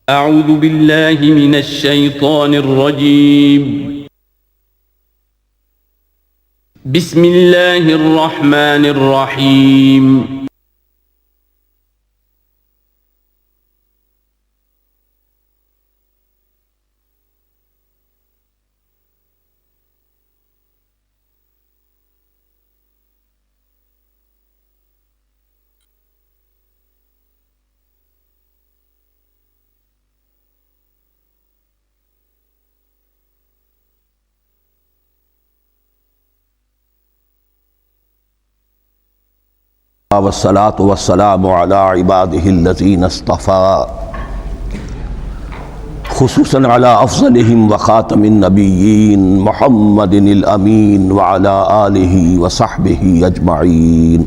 اعوذ باللہ من الشیطان الرجیم بسم اللہ الرحمن الرحیم والصلاة والسلام على عباده الذين اصطفى خصوصا على أفضلهم وخاتم النبيين محمد الأمين وعلى آله وصحبه أجمعين.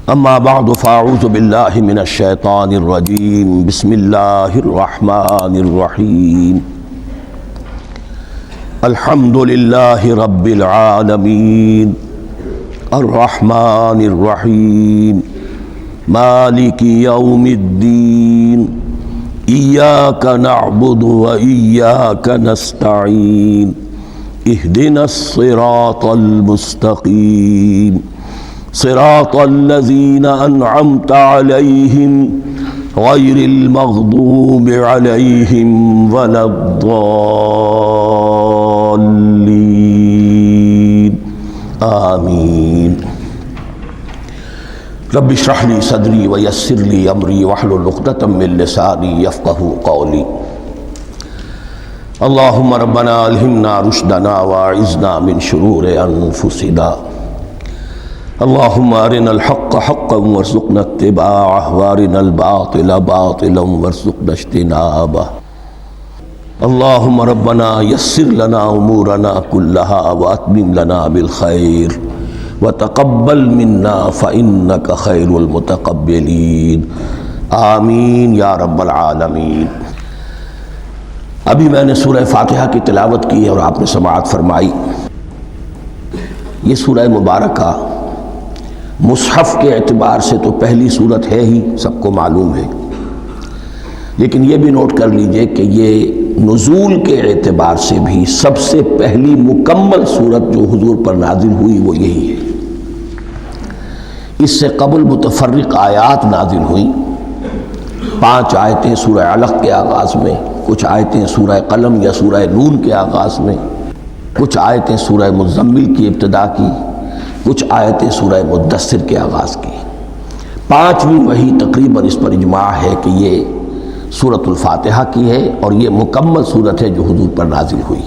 أما بعد فأعوذ بالله من الشيطان الرجيم. بسم الله الرحمن الرحيم. الحمد لله رب العالمين الرحمن الرحيم مالك يوم الدين إياك نعبد وإياك نستعين اهدنا الصراط المستقيم صراط الذين أنعمت عليهم غير المغضوب عليهم ولا الضالين آمین. رب اشرح لی صدری ویسر لی امری واحلل عقدۃ من لسانی یفقہوا قولی. اللہم ربنا الہمنا رشدنا واعذنا من شرور انفسنا. اللہم ارنا الحق حقا وارزقنا اتباعہ وارنا الباطل باطلا وارزقنا اجتنابہ. اللہم ربنا یسر لنا امورنا کلہا واتمم لنا بالخیر وتقبل منا فإنک خیر المتقبلین. آمین یا رب العالمین. ابھی میں نے سورہ فاتحہ کی تلاوت کی اور آپ نے سماعت فرمائی. یہ سورہ مبارکہ مصحف کے اعتبار سے تو پہلی سورت ہے ہی، سب کو معلوم ہے، لیکن یہ بھی نوٹ کر لیجئے کہ یہ نزول کے اعتبار سے بھی سب سے پہلی مکمل سورت جو حضور پر نازل ہوئی وہ یہی ہے. اس سے قبل متفرق آیات نازل ہوئیں. 5 آیتیں سورہ علق کے آغاز میں، کچھ آیتیں سورہ قلم یا سورہ نون کے آغاز میں، کچھ آیتیں سورہ مزمل کی ابتدا کی، کچھ آیتیں سورہ مدثر کے آغاز کی. 5ویں وحی تقریباً اس پر اجماع ہے کہ یہ سورۃ الفاتحہ کی ہے اور یہ مکمل سورت ہے جو حضور پر نازل ہوئی.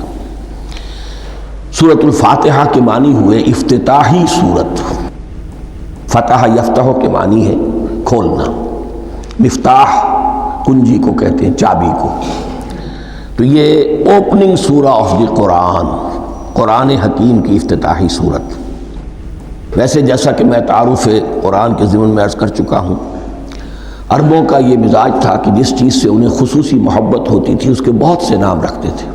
سورۃ الفاتحہ کے معنی ہوئے افتتاحی سورت. فتح یفتح کے معنی ہے کھولنا. مفتاح کنجی کو کہتے ہیں، چابی کو. تو یہ اوپننگ سورہ آف دی قرآن، قرآن حکیم کی افتتاحی صورت. ویسے جیسا کہ میں تعارف قرآن کے ضمن میں عرض کر چکا ہوں، عربوں کا یہ مزاج تھا کہ جس چیز سے انہیں خصوصی محبت ہوتی تھی اس کے بہت سے نام رکھتے تھے.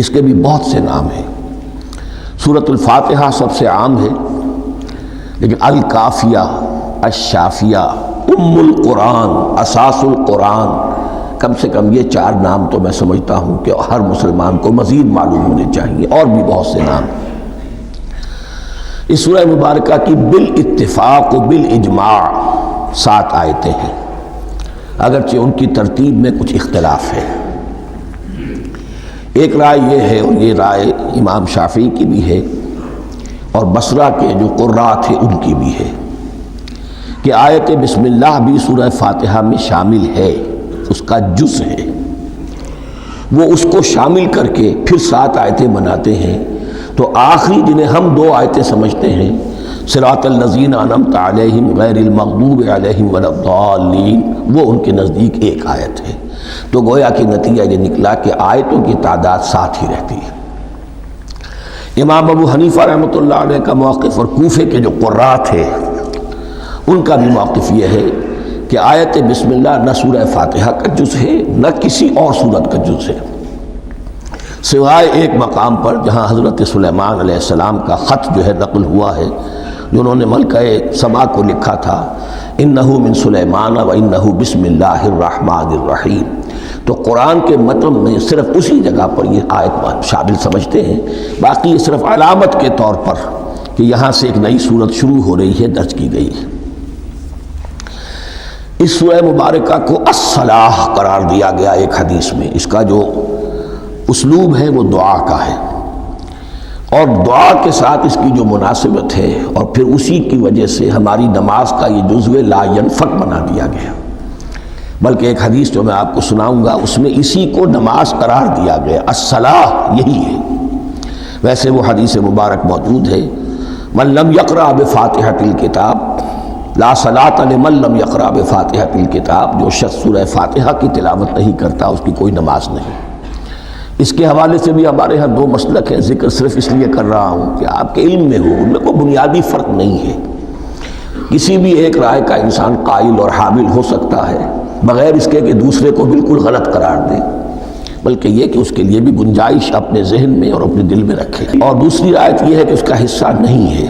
اس کے بھی بہت سے نام ہیں. سورۃ الفاتحہ سب سے عام ہے، لیکن الکافیہ، الشافیہ، ام القرآن، اساس القرآن، کم سے کم یہ 4 نام تو میں سمجھتا ہوں کہ ہر مسلمان کو مزید معلوم ہونے چاہیے. اور بھی بہت سے نام. اس سورہ مبارکہ کی بالاتفاق و بالاجماع 7 آیتیں ہیں، اگرچہ ان کی ترتیب میں کچھ اختلاف ہے. ایک رائے یہ ہے، اور یہ رائے امام شافعی کی بھی ہے اور بصرہ کے جو قراء تھے ان کی بھی ہے، کہ آیت بسم اللہ بھی سورہ فاتحہ میں شامل ہے، اس کا جز ہے. وہ اس کو شامل کر کے پھر 7 آیتیں بناتے ہیں. تو آخری جنہیں ہم 2 آیتیں سمجھتے ہیں، صراط الذین انعمت علیہم غیر المغضوب علیہم ولا الضالین، وہ ان کے نزدیک 1 آیت ہے. تو گویا کہ نتیجہ یہ نکلا کہ آیتوں کی تعداد 7 ہی رہتی ہے. امام ابو حنیفہ رحمۃ اللہ علیہ کا موقف اور کوفے کے جو قراء تھے ان کا بھی موقف یہ ہے کہ آیت بسم اللہ نہ سورہ فاتحہ کا جز ہے نہ کسی اور سورت کا جز ہے، سوائے ایک مقام پر جہاں حضرت سلیمان علیہ السلام کا خط جو ہے نقل ہوا ہے جنہوں نے ملکہ سبا کو لکھا تھا، انہو من سلیمان و انہو بسم اللہ الرحمن الرحیم، تو قرآن کے متن میں صرف اسی جگہ پر یہ آیت شامل سمجھتے ہیں، باقی یہ صرف علامت کے طور پر کہ یہاں سے ایک نئی صورت شروع ہو رہی ہے درج کی گئی ہے۔ اس سورہ مبارکہ کو الصلاح قرار دیا گیا ایک حدیث میں، اس کا جو اسلوب ہے وہ دعا کا ہے، اور دعا کے ساتھ اس کی جو مناسبت ہے، اور پھر اسی کی وجہ سے ہماری نماز کا یہ جزو لا ینفک بنا دیا گیا، بلکہ ایک حدیث جو میں آپ کو سناؤں گا اس میں اسی کو نماز قرار دیا گیا، الصلاح یہی ہے۔ ویسے وہ حدیث مبارک موجود ہے، من لم یقرأ بفاتحۃ الکتاب لا صلاۃ لمن لم یقرأ بفاتحۃ الکتاب، جو شخص سورہ فاتحہ کی تلاوت نہیں کرتا اس کی کوئی نماز نہیں۔ اس کے حوالے سے بھی ہمارے ہاں دو مسلک ہیں، ذکر صرف اس لیے کر رہا ہوں کہ آپ کے علم میں ہو، ان میں کوئی بنیادی فرق نہیں ہے، کسی بھی ایک رائے کا انسان قائل اور حامل ہو سکتا ہے بغیر اس کے کہ دوسرے کو بالکل غلط قرار دے، بلکہ یہ کہ اس کے لیے بھی گنجائش اپنے ذہن میں اور اپنے دل میں رکھے۔ اور دوسری آیت یہ ہے کہ اس کا حصہ نہیں ہے،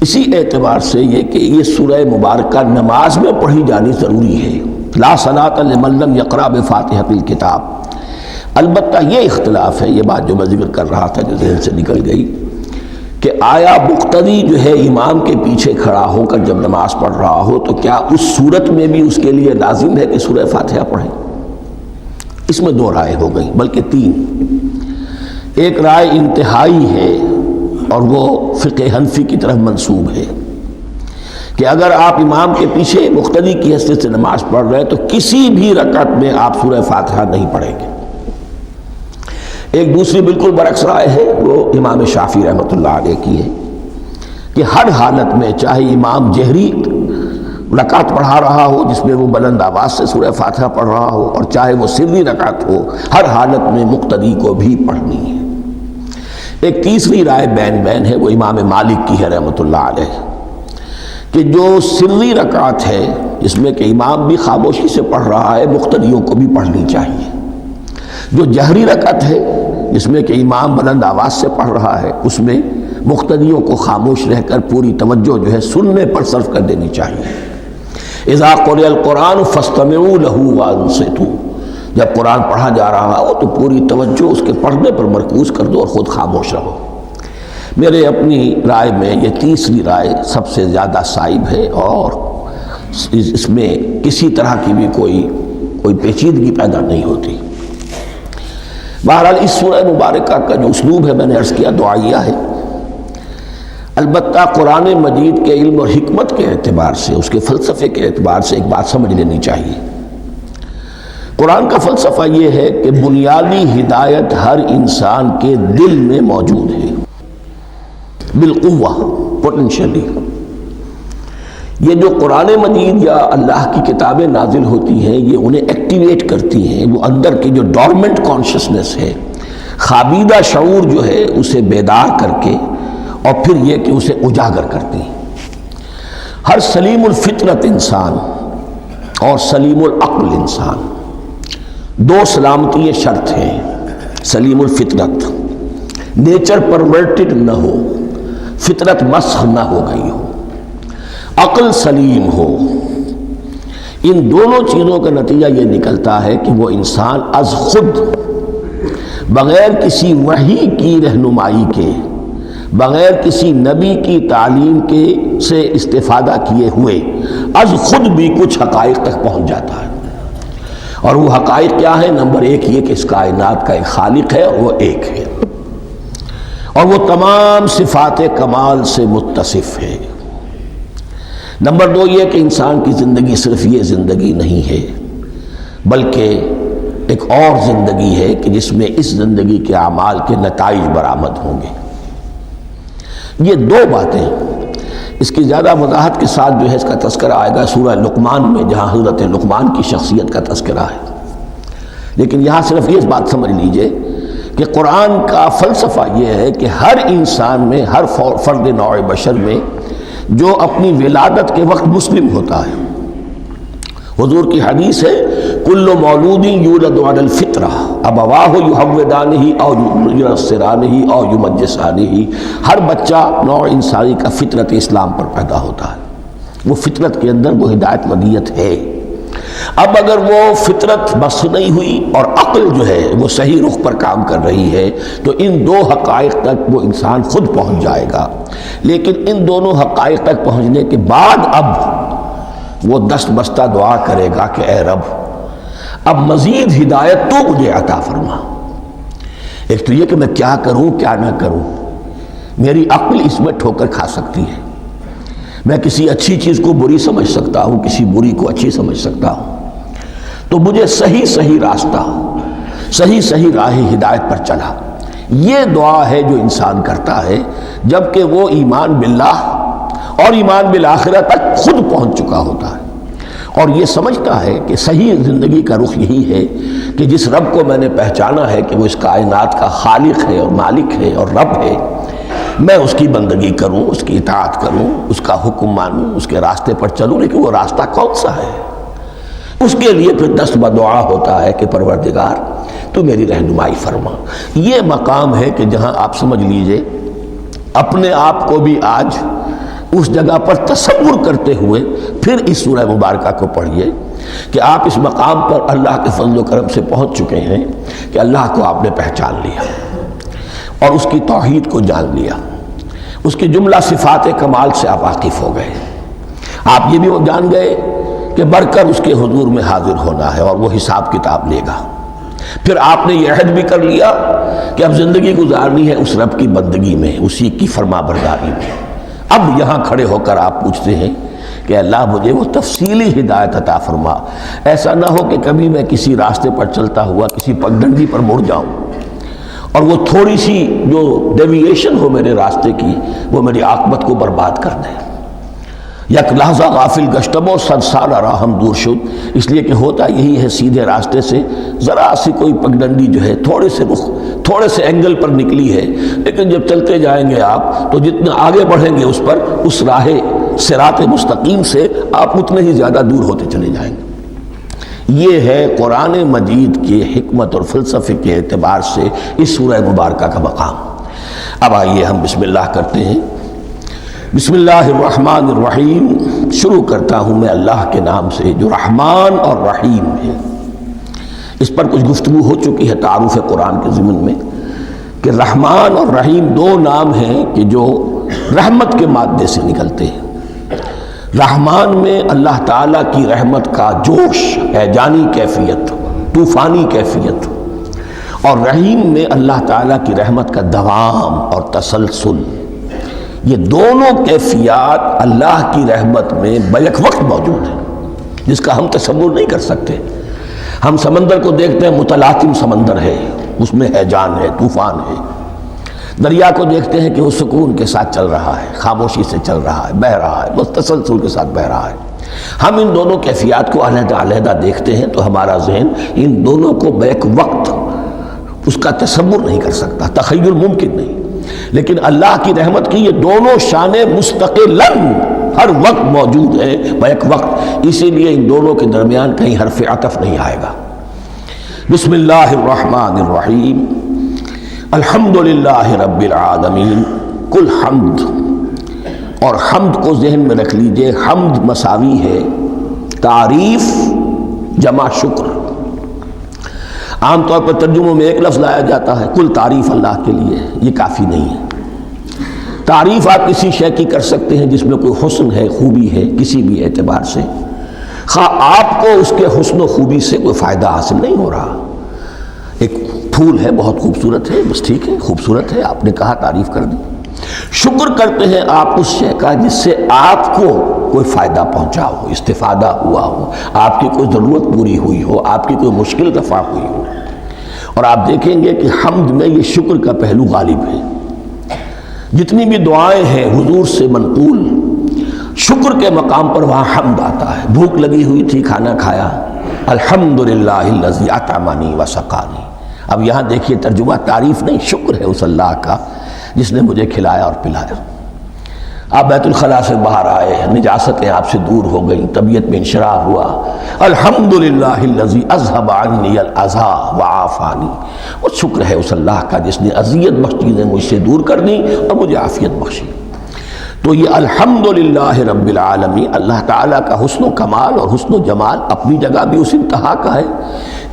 اسی اعتبار سے یہ کہ یہ سورہ مبارکہ نماز میں پڑھی جانی ضروری ہے، لا صلاۃ لمن لم یقرأ بفاتحۃ الکتاب۔ البتہ یہ اختلاف ہے، یہ بات جو میں ذکر کر رہا تھا جو ذہن سے نکل گئی، کہ آیا مقتدی جو ہے امام کے پیچھے کھڑا ہو کر جب نماز پڑھ رہا ہو تو کیا اس صورت میں بھی اس کے لیے لازم ہے کہ سورہ فاتحہ پڑھے؟ اس میں دو رائے ہو گئی، بلکہ تین۔ ایک رائے انتہائی ہے اور وہ فقہ حنفی کی طرف منسوب ہے کہ اگر آپ امام کے پیچھے مقتدی کی حیثیت سے نماز پڑھ رہے ہیں تو کسی بھی رکعت میں آپ سورہ فاتحہ نہیں پڑھیں گے۔ ایک دوسری بالکل برعکس رائے ہے، وہ امام شافعی رحمۃ اللہ علیہ کی ہے کہ ہر حالت میں، چاہے امام جہری رکعت پڑھا رہا ہو جس میں وہ بلند آواز سے سورہ فاتحہ پڑھ رہا ہو، اور چاہے وہ سری رکعت ہو، ہر حالت میں مقتدی کو بھی پڑھنی ہے۔ ایک تیسری رائے بین بین ہے، وہ امام مالک کی ہے رحمۃ اللہ علیہ، کہ جو سری رکعت ہے جس میں کہ امام بھی خاموشی سے پڑھ رہا ہے، مقتدیوں کو بھی پڑھنی چاہیے۔ جو جہری رکعت ہے جس میں کہ امام بلند آواز سے پڑھ رہا ہے، اس میں مقتدیوں کو خاموش رہ کر پوری توجہ جو ہے سننے پر صرف کر دینی چاہیے۔ اذا قرئ القرآن فاستمعوا له وانصتوا، جب قرآن پڑھا جا رہا ہو تو پوری توجہ اس کے پڑھنے پر مرکوز کر دو اور خود خاموش رہو۔ میرے اپنی رائے میں یہ تیسری رائے سب سے زیادہ صائب ہے، اور اس میں کسی طرح کی بھی کوئی پیچیدگی پیدا نہیں ہوتی۔ بہرحال اس سورہ مبارکہ کا جو اسلوب ہے میں نے عرض کیا دعائیہ ہے، البتہ قرآن مجید کے علم اور حکمت کے اعتبار سے، اس کے فلسفے کے اعتبار سے ایک بات سمجھ لینی چاہیے۔ قرآن کا فلسفہ یہ ہے کہ بنیادی ہدایت ہر انسان کے دل میں موجود ہے، بالقوہ، پوٹینشلی۔ یہ جو قرآن مجید یا اللہ کی کتابیں نازل ہوتی ہیں یہ انہیں ایکٹیویٹ کرتی ہیں، وہ اندر کی جو ڈورمنٹ کانشسنس ہے، خوابیدہ شعور جو ہے اسے بیدار کر کے، اور پھر یہ کہ اسے اجاگر کرتی ہیں۔ ہر سلیم الفطرت انسان اور سلیم العقل انسان، دو سلامتی شرط ہیں۔ سلیم الفطرت، نیچر پرورٹڈ نہ ہو، فطرت مسخ نہ ہو گئی ہو، عقل سلیم ہو، ان دونوں چیزوں کا نتیجہ یہ نکلتا ہے کہ وہ انسان از خود، بغیر کسی وحی کی رہنمائی کے، بغیر کسی نبی کی تعلیم کے سے استفادہ کیے ہوئے از خود بھی کچھ حقائق تک پہنچ جاتا ہے۔ اور وہ حقائق کیا ہے؟ نمبر ایک یہ کہ اس کائنات کا ایک خالق ہے اور وہ ایک ہے، اور وہ تمام صفات کمال سے متصف ہے۔ نمبر دو یہ کہ انسان کی زندگی صرف یہ زندگی نہیں ہے، بلکہ ایک اور زندگی ہے کہ جس میں اس زندگی کے اعمال کے نتائج برآمد ہوں گے۔ یہ دو باتیں، اس کی زیادہ وضاحت کے ساتھ جو ہے اس کا تذکرہ آئے گا سورہ لقمان میں، جہاں حضرت لقمان کی شخصیت کا تذکرہ ہے۔ لیکن یہاں صرف یہ بات سمجھ لیجئے کہ قرآن کا فلسفہ یہ ہے کہ ہر انسان میں، ہر فرد نوع بشر میں جو اپنی ولادت کے وقت مسلم ہوتا ہے، حضور کی حدیث ہے کل مولود یولد علی الفطرہ ابواہ یحودانہ او ینصرانہ او یمجسانہ، ہر بچہ نوع انسانی کا فطرت اسلام پر پیدا ہوتا ہے، وہ فطرت کے اندر وہ ہدایت ودیت ہے۔ اب اگر وہ فطرت بس نہیں ہوئی اور عقل جو ہے وہ صحیح رخ پر کام کر رہی ہے تو ان دو حقائق تک وہ انسان خود پہنچ جائے گا۔ لیکن ان دونوں حقائق تک پہنچنے کے بعد اب وہ دست بستہ دعا کرے گا کہ اے رب اب مزید ہدایت تو مجھے عطا فرما۔ ایک تو یہ کہ میں کیا کروں کیا نہ کروں، میری عقل اس میں ٹھوکر کھا سکتی ہے، میں کسی اچھی چیز کو بری سمجھ سکتا ہوں، کسی بری کو اچھی سمجھ سکتا ہوں، تو مجھے صحیح راستہ، صحیح راہ ہدایت پر چلا۔ یہ دعا ہے جو انسان کرتا ہے جبکہ وہ ایمان باللہ اور ایمان بالآخرہ تک خود پہنچ چکا ہوتا ہے، اور یہ سمجھتا ہے کہ صحیح زندگی کا رخ یہی ہے کہ جس رب کو میں نے پہچانا ہے کہ وہ اس کائنات کا خالق ہے اور مالک ہے اور رب ہے، میں اس کی بندگی کروں، اس کی اطاعت کروں، اس کا حکم مانوں، اس کے راستے پر چلوں۔ لیکن وہ راستہ کون سا ہے؟ اس کے لیے پھر دست بدعا ہوتا ہے کہ پروردگار تو میری رہنمائی فرما۔ یہ مقام ہے کہ جہاں آپ سمجھ لیجئے اپنے آپ کو بھی آج اس جگہ پر تصور کرتے ہوئے پھر اس سورہ مبارکہ کو پڑھیے کہ آپ اس مقام پر اللہ کے فضل و کرم سے پہنچ چکے ہیں کہ اللہ کو آپ نے پہچان لیا اور اس کی توحید کو جان لیا، اس کی جملہ صفات کمال سے آپ واقف ہو گئے۔ آپ یہ بھی وہ جان گئے کہ بڑھ کر اس کے حضور میں حاضر ہونا ہے اور وہ حساب کتاب لے گا۔ پھر آپ نے یہ عہد بھی کر لیا کہ اب زندگی گزارنی ہے اس رب کی بندگی میں، اسی کی فرما برداری میں۔ اب یہاں کھڑے ہو کر آپ پوچھتے ہیں کہ اللہ مجھے وہ تفصیلی ہدایت عطا فرما، ایسا نہ ہو کہ کبھی میں کسی راستے پر چلتا ہوا کسی پگڈنڈی پر مڑ جاؤں اور وہ تھوڑی سی جو ڈیوییشن ہو میرے راستے کی وہ میری عاقبت کو برباد کر دے۔ یک لحظہ غافل گشتم و صد سال راہم دور شد، اس لیے کہ ہوتا یہی ہے سیدھے راستے سے ذرا سی کوئی پگڈنڈی جو ہے تھوڑے سے اینگل پر نکلی ہے، لیکن جب چلتے جائیں گے آپ تو جتنا آگے بڑھیں گے اس پر، اس راہ صراط مستقیم سے آپ اتنے ہی زیادہ دور ہوتے چلے جائیں گے۔ یہ ہے قرآن مجید کی حکمت اور فلسفے کے اعتبار سے اس سورہ مبارکہ کا مقام۔ اب آئیے ہم بسم اللہ کرتے ہیں۔ بسم اللہ الرحمن الرحیم، شروع کرتا ہوں میں اللہ کے نام سے جو رحمان اور رحیم ہے۔ اس پر کچھ گفتگو ہو چکی ہے تعارف قرآن کے ضمن میں کہ رحمان اور رحیم دو نام ہیں کہ جو رحمت کے مادے سے نکلتے ہیں۔ رحمان میں اللہ تعالیٰ کی رحمت کا جوش، ہیجانی کیفیت، طوفانی کیفیت، اور رحیم میں اللہ تعالیٰ کی رحمت کا دوام اور تسلسل۔ یہ دونوں کیفیات اللہ کی رحمت میں بیک وقت موجود ہیں جس کا ہم تصور نہیں کر سکتے۔ ہم سمندر کو دیکھتے ہیں، متلاطم سمندر ہے، اس میں ہیجان ہے، طوفان ہے۔ دریا کو دیکھتے ہیں کہ وہ سکون کے ساتھ چل رہا ہے، خاموشی سے چل رہا ہے، بہہ رہا ہے، بس تسلسل کے ساتھ بہہ رہا ہے۔ ہم ان دونوں کیفیات کو علیحدہ علیحدہ دیکھتے ہیں تو ہمارا ذہن ان دونوں کو بیک وقت اس کا تصور نہیں کر سکتا، تخیل ممکن نہیں۔ لیکن اللہ کی رحمت کی یہ دونوں شانیں مستقلاً ہر وقت موجود ہیں بیک وقت، اسی لیے ان دونوں کے درمیان کہیں حرف عطف نہیں آئے گا۔ بسم اللہ الرحمن الرحیم، الحمدللہ رب العالمین، کل حمد، اور حمد کو ذہن میں رکھ لیجئے، حمد مساوی ہے تعریف جمع شکر۔ عام طور پر ترجموں میں ایک لفظ لایا جاتا ہے، کل تعریف اللہ کے لیے، یہ کافی نہیں ہے۔ تعریف آپ کسی شے کی کر سکتے ہیں جس میں کوئی حسن ہے، خوبی ہے، کسی بھی اعتبار سے، خواہ آپ کو اس کے حسن و خوبی سے کوئی فائدہ حاصل نہیں ہو رہا۔ ایک پھول ہے، بہت خوبصورت ہے، بس ٹھیک ہے، خوبصورت ہے، آپ نے کہا، تعریف کر دی۔ شکر کرتے ہیں آپ اس شے کا جس سے آپ کو کوئی فائدہ پہنچا ہو، استفادہ ہوا ہو، آپ کی کوئی ضرورت پوری ہوئی ہو، آپ کی کوئی مشکل رفع ہوئی ہو۔ اور آپ دیکھیں گے کہ حمد میں یہ شکر کا پہلو غالب ہے۔ جتنی بھی دعائیں ہیں حضور سے منقول، شکر کے مقام پر وہاں حمد آتا ہے۔ بھوک لگی ہوئی تھی، کھانا کھایا، الحمدللہ الذی اطعمنی وسقانی۔ اب یہاں دیکھیے ترجمہ، تعریف نہیں، شکر ہے اس اللہ کا جس نے مجھے کھلایا اور پلایا۔ آپ بیت الخلاء سے باہر آئے، نجاستیں آپ سے دور ہو گئیں، طبیعت میں انشراح ہوا، الحمدللہ الذی اذھب عنی الاذی وعافانی، وہ شکر ہے اس اللہ کا جس نے اذیت بخش چیزیں مجھ سے دور کر دیں اور مجھے عافیت بخشی۔ تو یہ الحمدللہ رب العالمین، اللہ تعالیٰ کا حسن و کمال اور حسن و جمال اپنی جگہ بھی اس انتہا کا ہے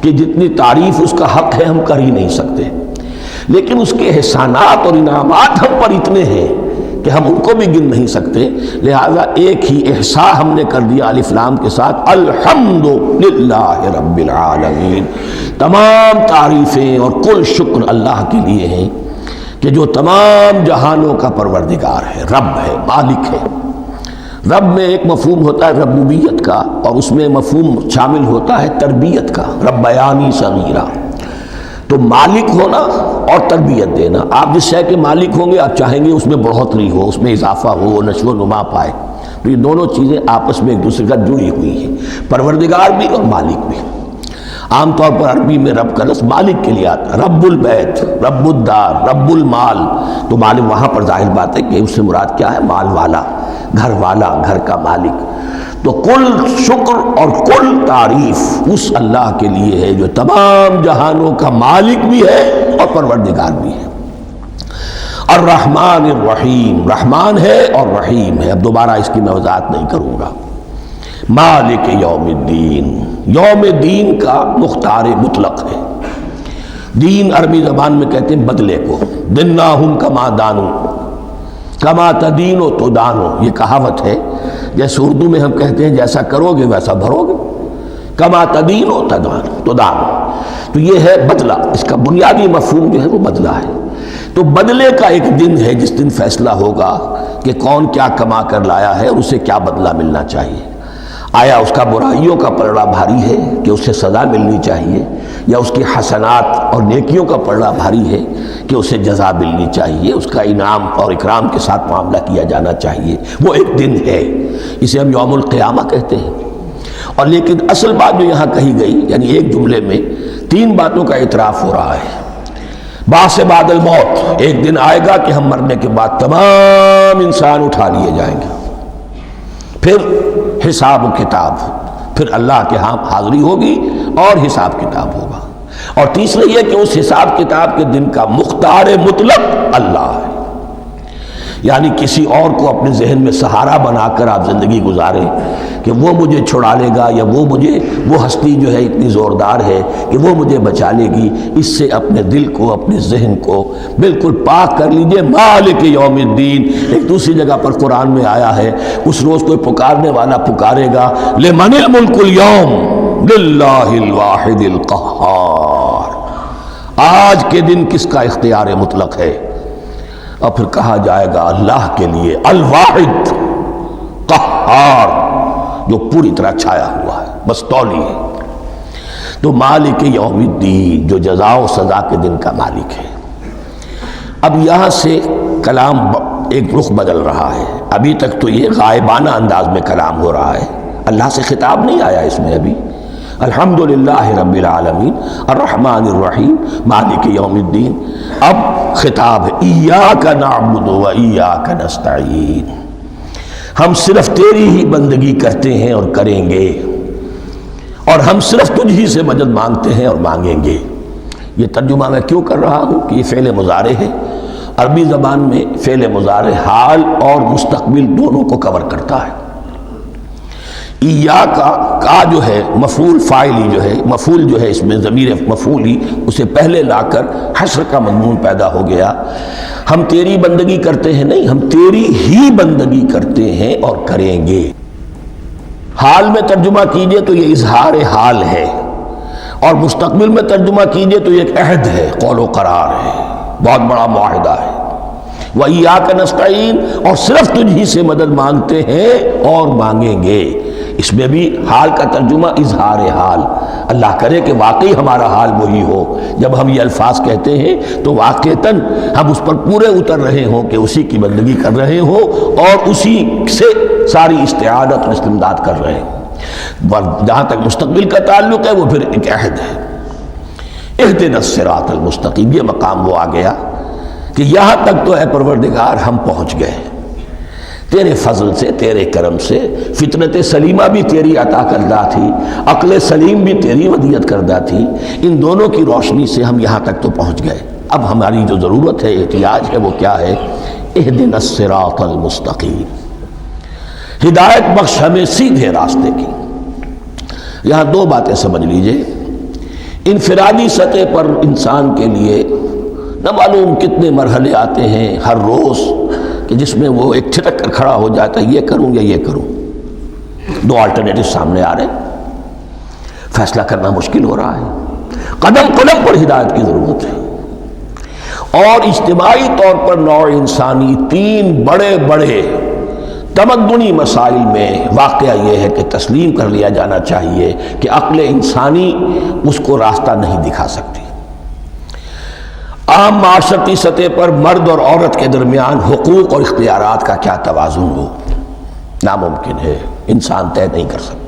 کہ جتنی تعریف اس کا حق ہے ہم کر ہی نہیں سکتے، لیکن اس کے احسانات اور انعامات ہم پر اتنے ہیں کہ ہم ان کو بھی گن نہیں سکتے، لہذا ایک ہی احصاء ہم نے کر دیا الف لام کے ساتھ، الحمدللہ رب العالمین، تمام تعریفیں اور کل شکر اللہ کے لیے ہیں کہ جو تمام جہانوں کا پروردگار ہے، رب ہے، مالک ہے۔ رب میں ایک مفہوم ہوتا ہے ربوبیت کا، اور اس میں مفہوم شامل ہوتا ہے تربیت کا، ربیانی صغیرہ۔ تو مالک ہونا اور تربیت دینا، آپ جس شے کے مالک ہوں گے آپ چاہیں گے اس میں بڑھوتری ہو، اس میں اضافہ ہو، نشو و نما پائے، تو یہ دونوں چیزیں آپس میں ایک دوسرے کا جڑی ہوئی ہیں، پروردگار بھی اور مالک بھی۔ عام طور پر عربی میں رب کا لفظ مالک کے لیے آتا ہے، رب البیت، رب الدار، رب المال، تو مالک وہاں پر ظاہر بات ہے کہ اس سے مراد کیا ہے، مال والا، گھر والا، گھر کا مالک۔ تو کل شکر اور کل تعریف اس اللہ کے لیے ہے جو تمام جہانوں کا مالک بھی ہے اور پروردگار بھی ہے۔ الرحمن الرحیم، رحمان ہے اور رحیم ہے، اب دوبارہ اس کی میں وضاحت نہیں کروں گا۔ مالک یوم الدین، یوم دین کا مختار مطلق ہے۔ دین عربی زبان میں کہتے ہیں بدلے کو، دناہم کما دانو، کما تدینو تو دانو، یہ کہاوت ہے، جیسے اردو میں ہم کہتے ہیں جیسا کرو گے ویسا بھرو گے، کما تدینو تو دانو، تو یہ ہے بدلہ، اس کا بنیادی مفہوم جو ہے وہ بدلہ ہے۔ تو بدلے کا ایک دن ہے جس دن فیصلہ ہوگا کہ کون کیا کما کر لایا ہے اور اسے کیا بدلہ ملنا چاہیے۔ آیا اس کا برائیوں کا پلڑا بھاری ہے کہ اسے سزا ملنی چاہیے، یا اس کی حسنات اور نیکیوں کا پلڑا بھاری ہے کہ اسے جزا ملنی چاہیے، اس کا انعام اور اکرام کے ساتھ معاملہ کیا جانا چاہیے، وہ ایک دن ہے، اسے ہم یوم القیامہ کہتے ہیں۔ اور لیکن اصل بات جو یہاں کہی گئی، یعنی ایک جملے میں تین باتوں کا اعتراف ہو رہا ہے۔ بعث بعد الموت، ایک دن آئے گا کہ ہم مرنے کے بعد تمام انسان اٹھا لیے جائیں گے، پھر حساب و کتاب، پھر اللہ کے ہاں حاضری ہوگی اور حساب کتاب ہوگا۔ اور تیسرا یہ کہ اس حساب کتاب کے دن کا مختار مطلق اللہ ہے، یعنی کسی اور کو اپنے ذہن میں سہارا بنا کر آپ زندگی گزاریں کہ وہ مجھے چھڑا لے گا، یا وہ ہستی جو ہے اتنی زوردار ہے کہ وہ مجھے بچا لے گی، اس سے اپنے دل کو، اپنے ذہن کو بالکل پاک کر لیجئے۔ مالک یوم الدین، ایک دوسری جگہ پر قرآن میں آیا ہے، اس روز کوئی پکارنے والا پکارے گا، لمن الملک اليوم للہ الواحد القہار، آج کے دن کس کا اختیار مطلق ہے؟ اور پھر کہا جائے گا اللہ کے لیے، الواحد قہار، جو پوری طرح چھایا ہوا ہے، بس تولی ہے۔ تو مالک یوم الدین، جو جزا و سزا کے دن کا مالک ہے۔ اب یہاں سے کلام ایک رخ بدل رہا ہے، ابھی تک تو یہ غائبانہ انداز میں کلام ہو رہا ہے، اللہ سے خطاب نہیں آیا اس میں ابھی۔ الحمدللہ رب العالمین الرحمن الرحیم مالک یوم الدین، اب خطاب ہے ایاک نعبد و ایاک نستعین، ہم صرف تیری ہی بندگی کرتے ہیں اور کریں گے، اور ہم صرف تجھ ہی سے مدد مانگتے ہیں اور مانگیں گے۔ یہ ترجمہ میں کیوں کر رہا ہوں کہ یہ فعل مضارع ہے، عربی زبان میں فعل مضارع حال اور مستقبل دونوں کو کور کرتا ہے۔ ایاک کا جو ہے مفعول فاعلی جو ہے، مفعول جو ہے اس میں ضمیر مفعولی اسے پہلے لا کر حشر کا مضمون پیدا ہو گیا۔ ہم تیری بندگی کرتے ہیں نہیں، ہم تیری ہی بندگی کرتے ہیں اور کریں گے۔ حال میں ترجمہ کیجئے تو یہ اظہار حال ہے، اور مستقبل میں ترجمہ کیجئے تو یہ ایک عہد ہے، قول و قرار ہے، بہت بڑا معاہدہ ہے۔ وَإِيَّاكَ نَسْتَعِينُ، اور صرف تجھ ہی سے مدد مانگتے ہیں اور مانگیں گے۔ اس میں بھی حال کا ترجمہ اظہار حال، اللہ کرے کہ واقعی ہمارا حال وہی ہو، جب ہم یہ الفاظ کہتے ہیں تو واقعتاً ہم اس پر پورے اتر رہے ہوں کہ اسی کی بندگی کر رہے ہوں اور اسی سے ساری استعانت اور استمداد کر رہے ہیں۔ جہاں تک مستقبل کا تعلق ہے وہ پھر ایک عہد ہے، اہدنا الصراط المستقیم، یہ مقام وہ آ گیا کہ یہاں تک تو اے پروردگار ہم پہنچ گئے، تیرے فضل سے، تیرے کرم سے فطرت سلیمہ بھی تیری عطا کردہ تھی، عقل سلیم بھی تیری ودیعت کردہ تھی، ان دونوں کی روشنی سے ہم یہاں تک تو پہنچ گئے۔ اب ہماری جو ضرورت ہے، احتیاج ہے، وہ کیا ہے؟ اہدنا الصراط المستقیم، ہدایت بخش ہمیں سیدھے راستے کی۔ یہاں دو باتیں سمجھ لیجئے، انفرادی سطح پر انسان کے لیے نہ معلوم کتنے مرحلے آتے ہیں ہر روز کہ جس میں وہ ایک چھٹک کر کھڑا ہو جاتا ہے، یہ کروں یا یہ کروں، دو آلٹرنیٹو سامنے آ رہے ہیں، فیصلہ کرنا مشکل ہو رہا ہے، قدم قدم پر ہدایت کی ضرورت ہے۔ اور اجتماعی طور پر نوع انسانی تین بڑے بڑے تمدنی مسائل میں واقعہ یہ ہے کہ تسلیم کر لیا جانا چاہیے کہ عقل انسانی اس کو راستہ نہیں دکھا سکتی۔ عام معاشرتی سطح پر مرد اور عورت کے درمیان حقوق اور اختیارات کا کیا توازن ہو، ناممکن ہے، انسان طے نہیں کر سکتا۔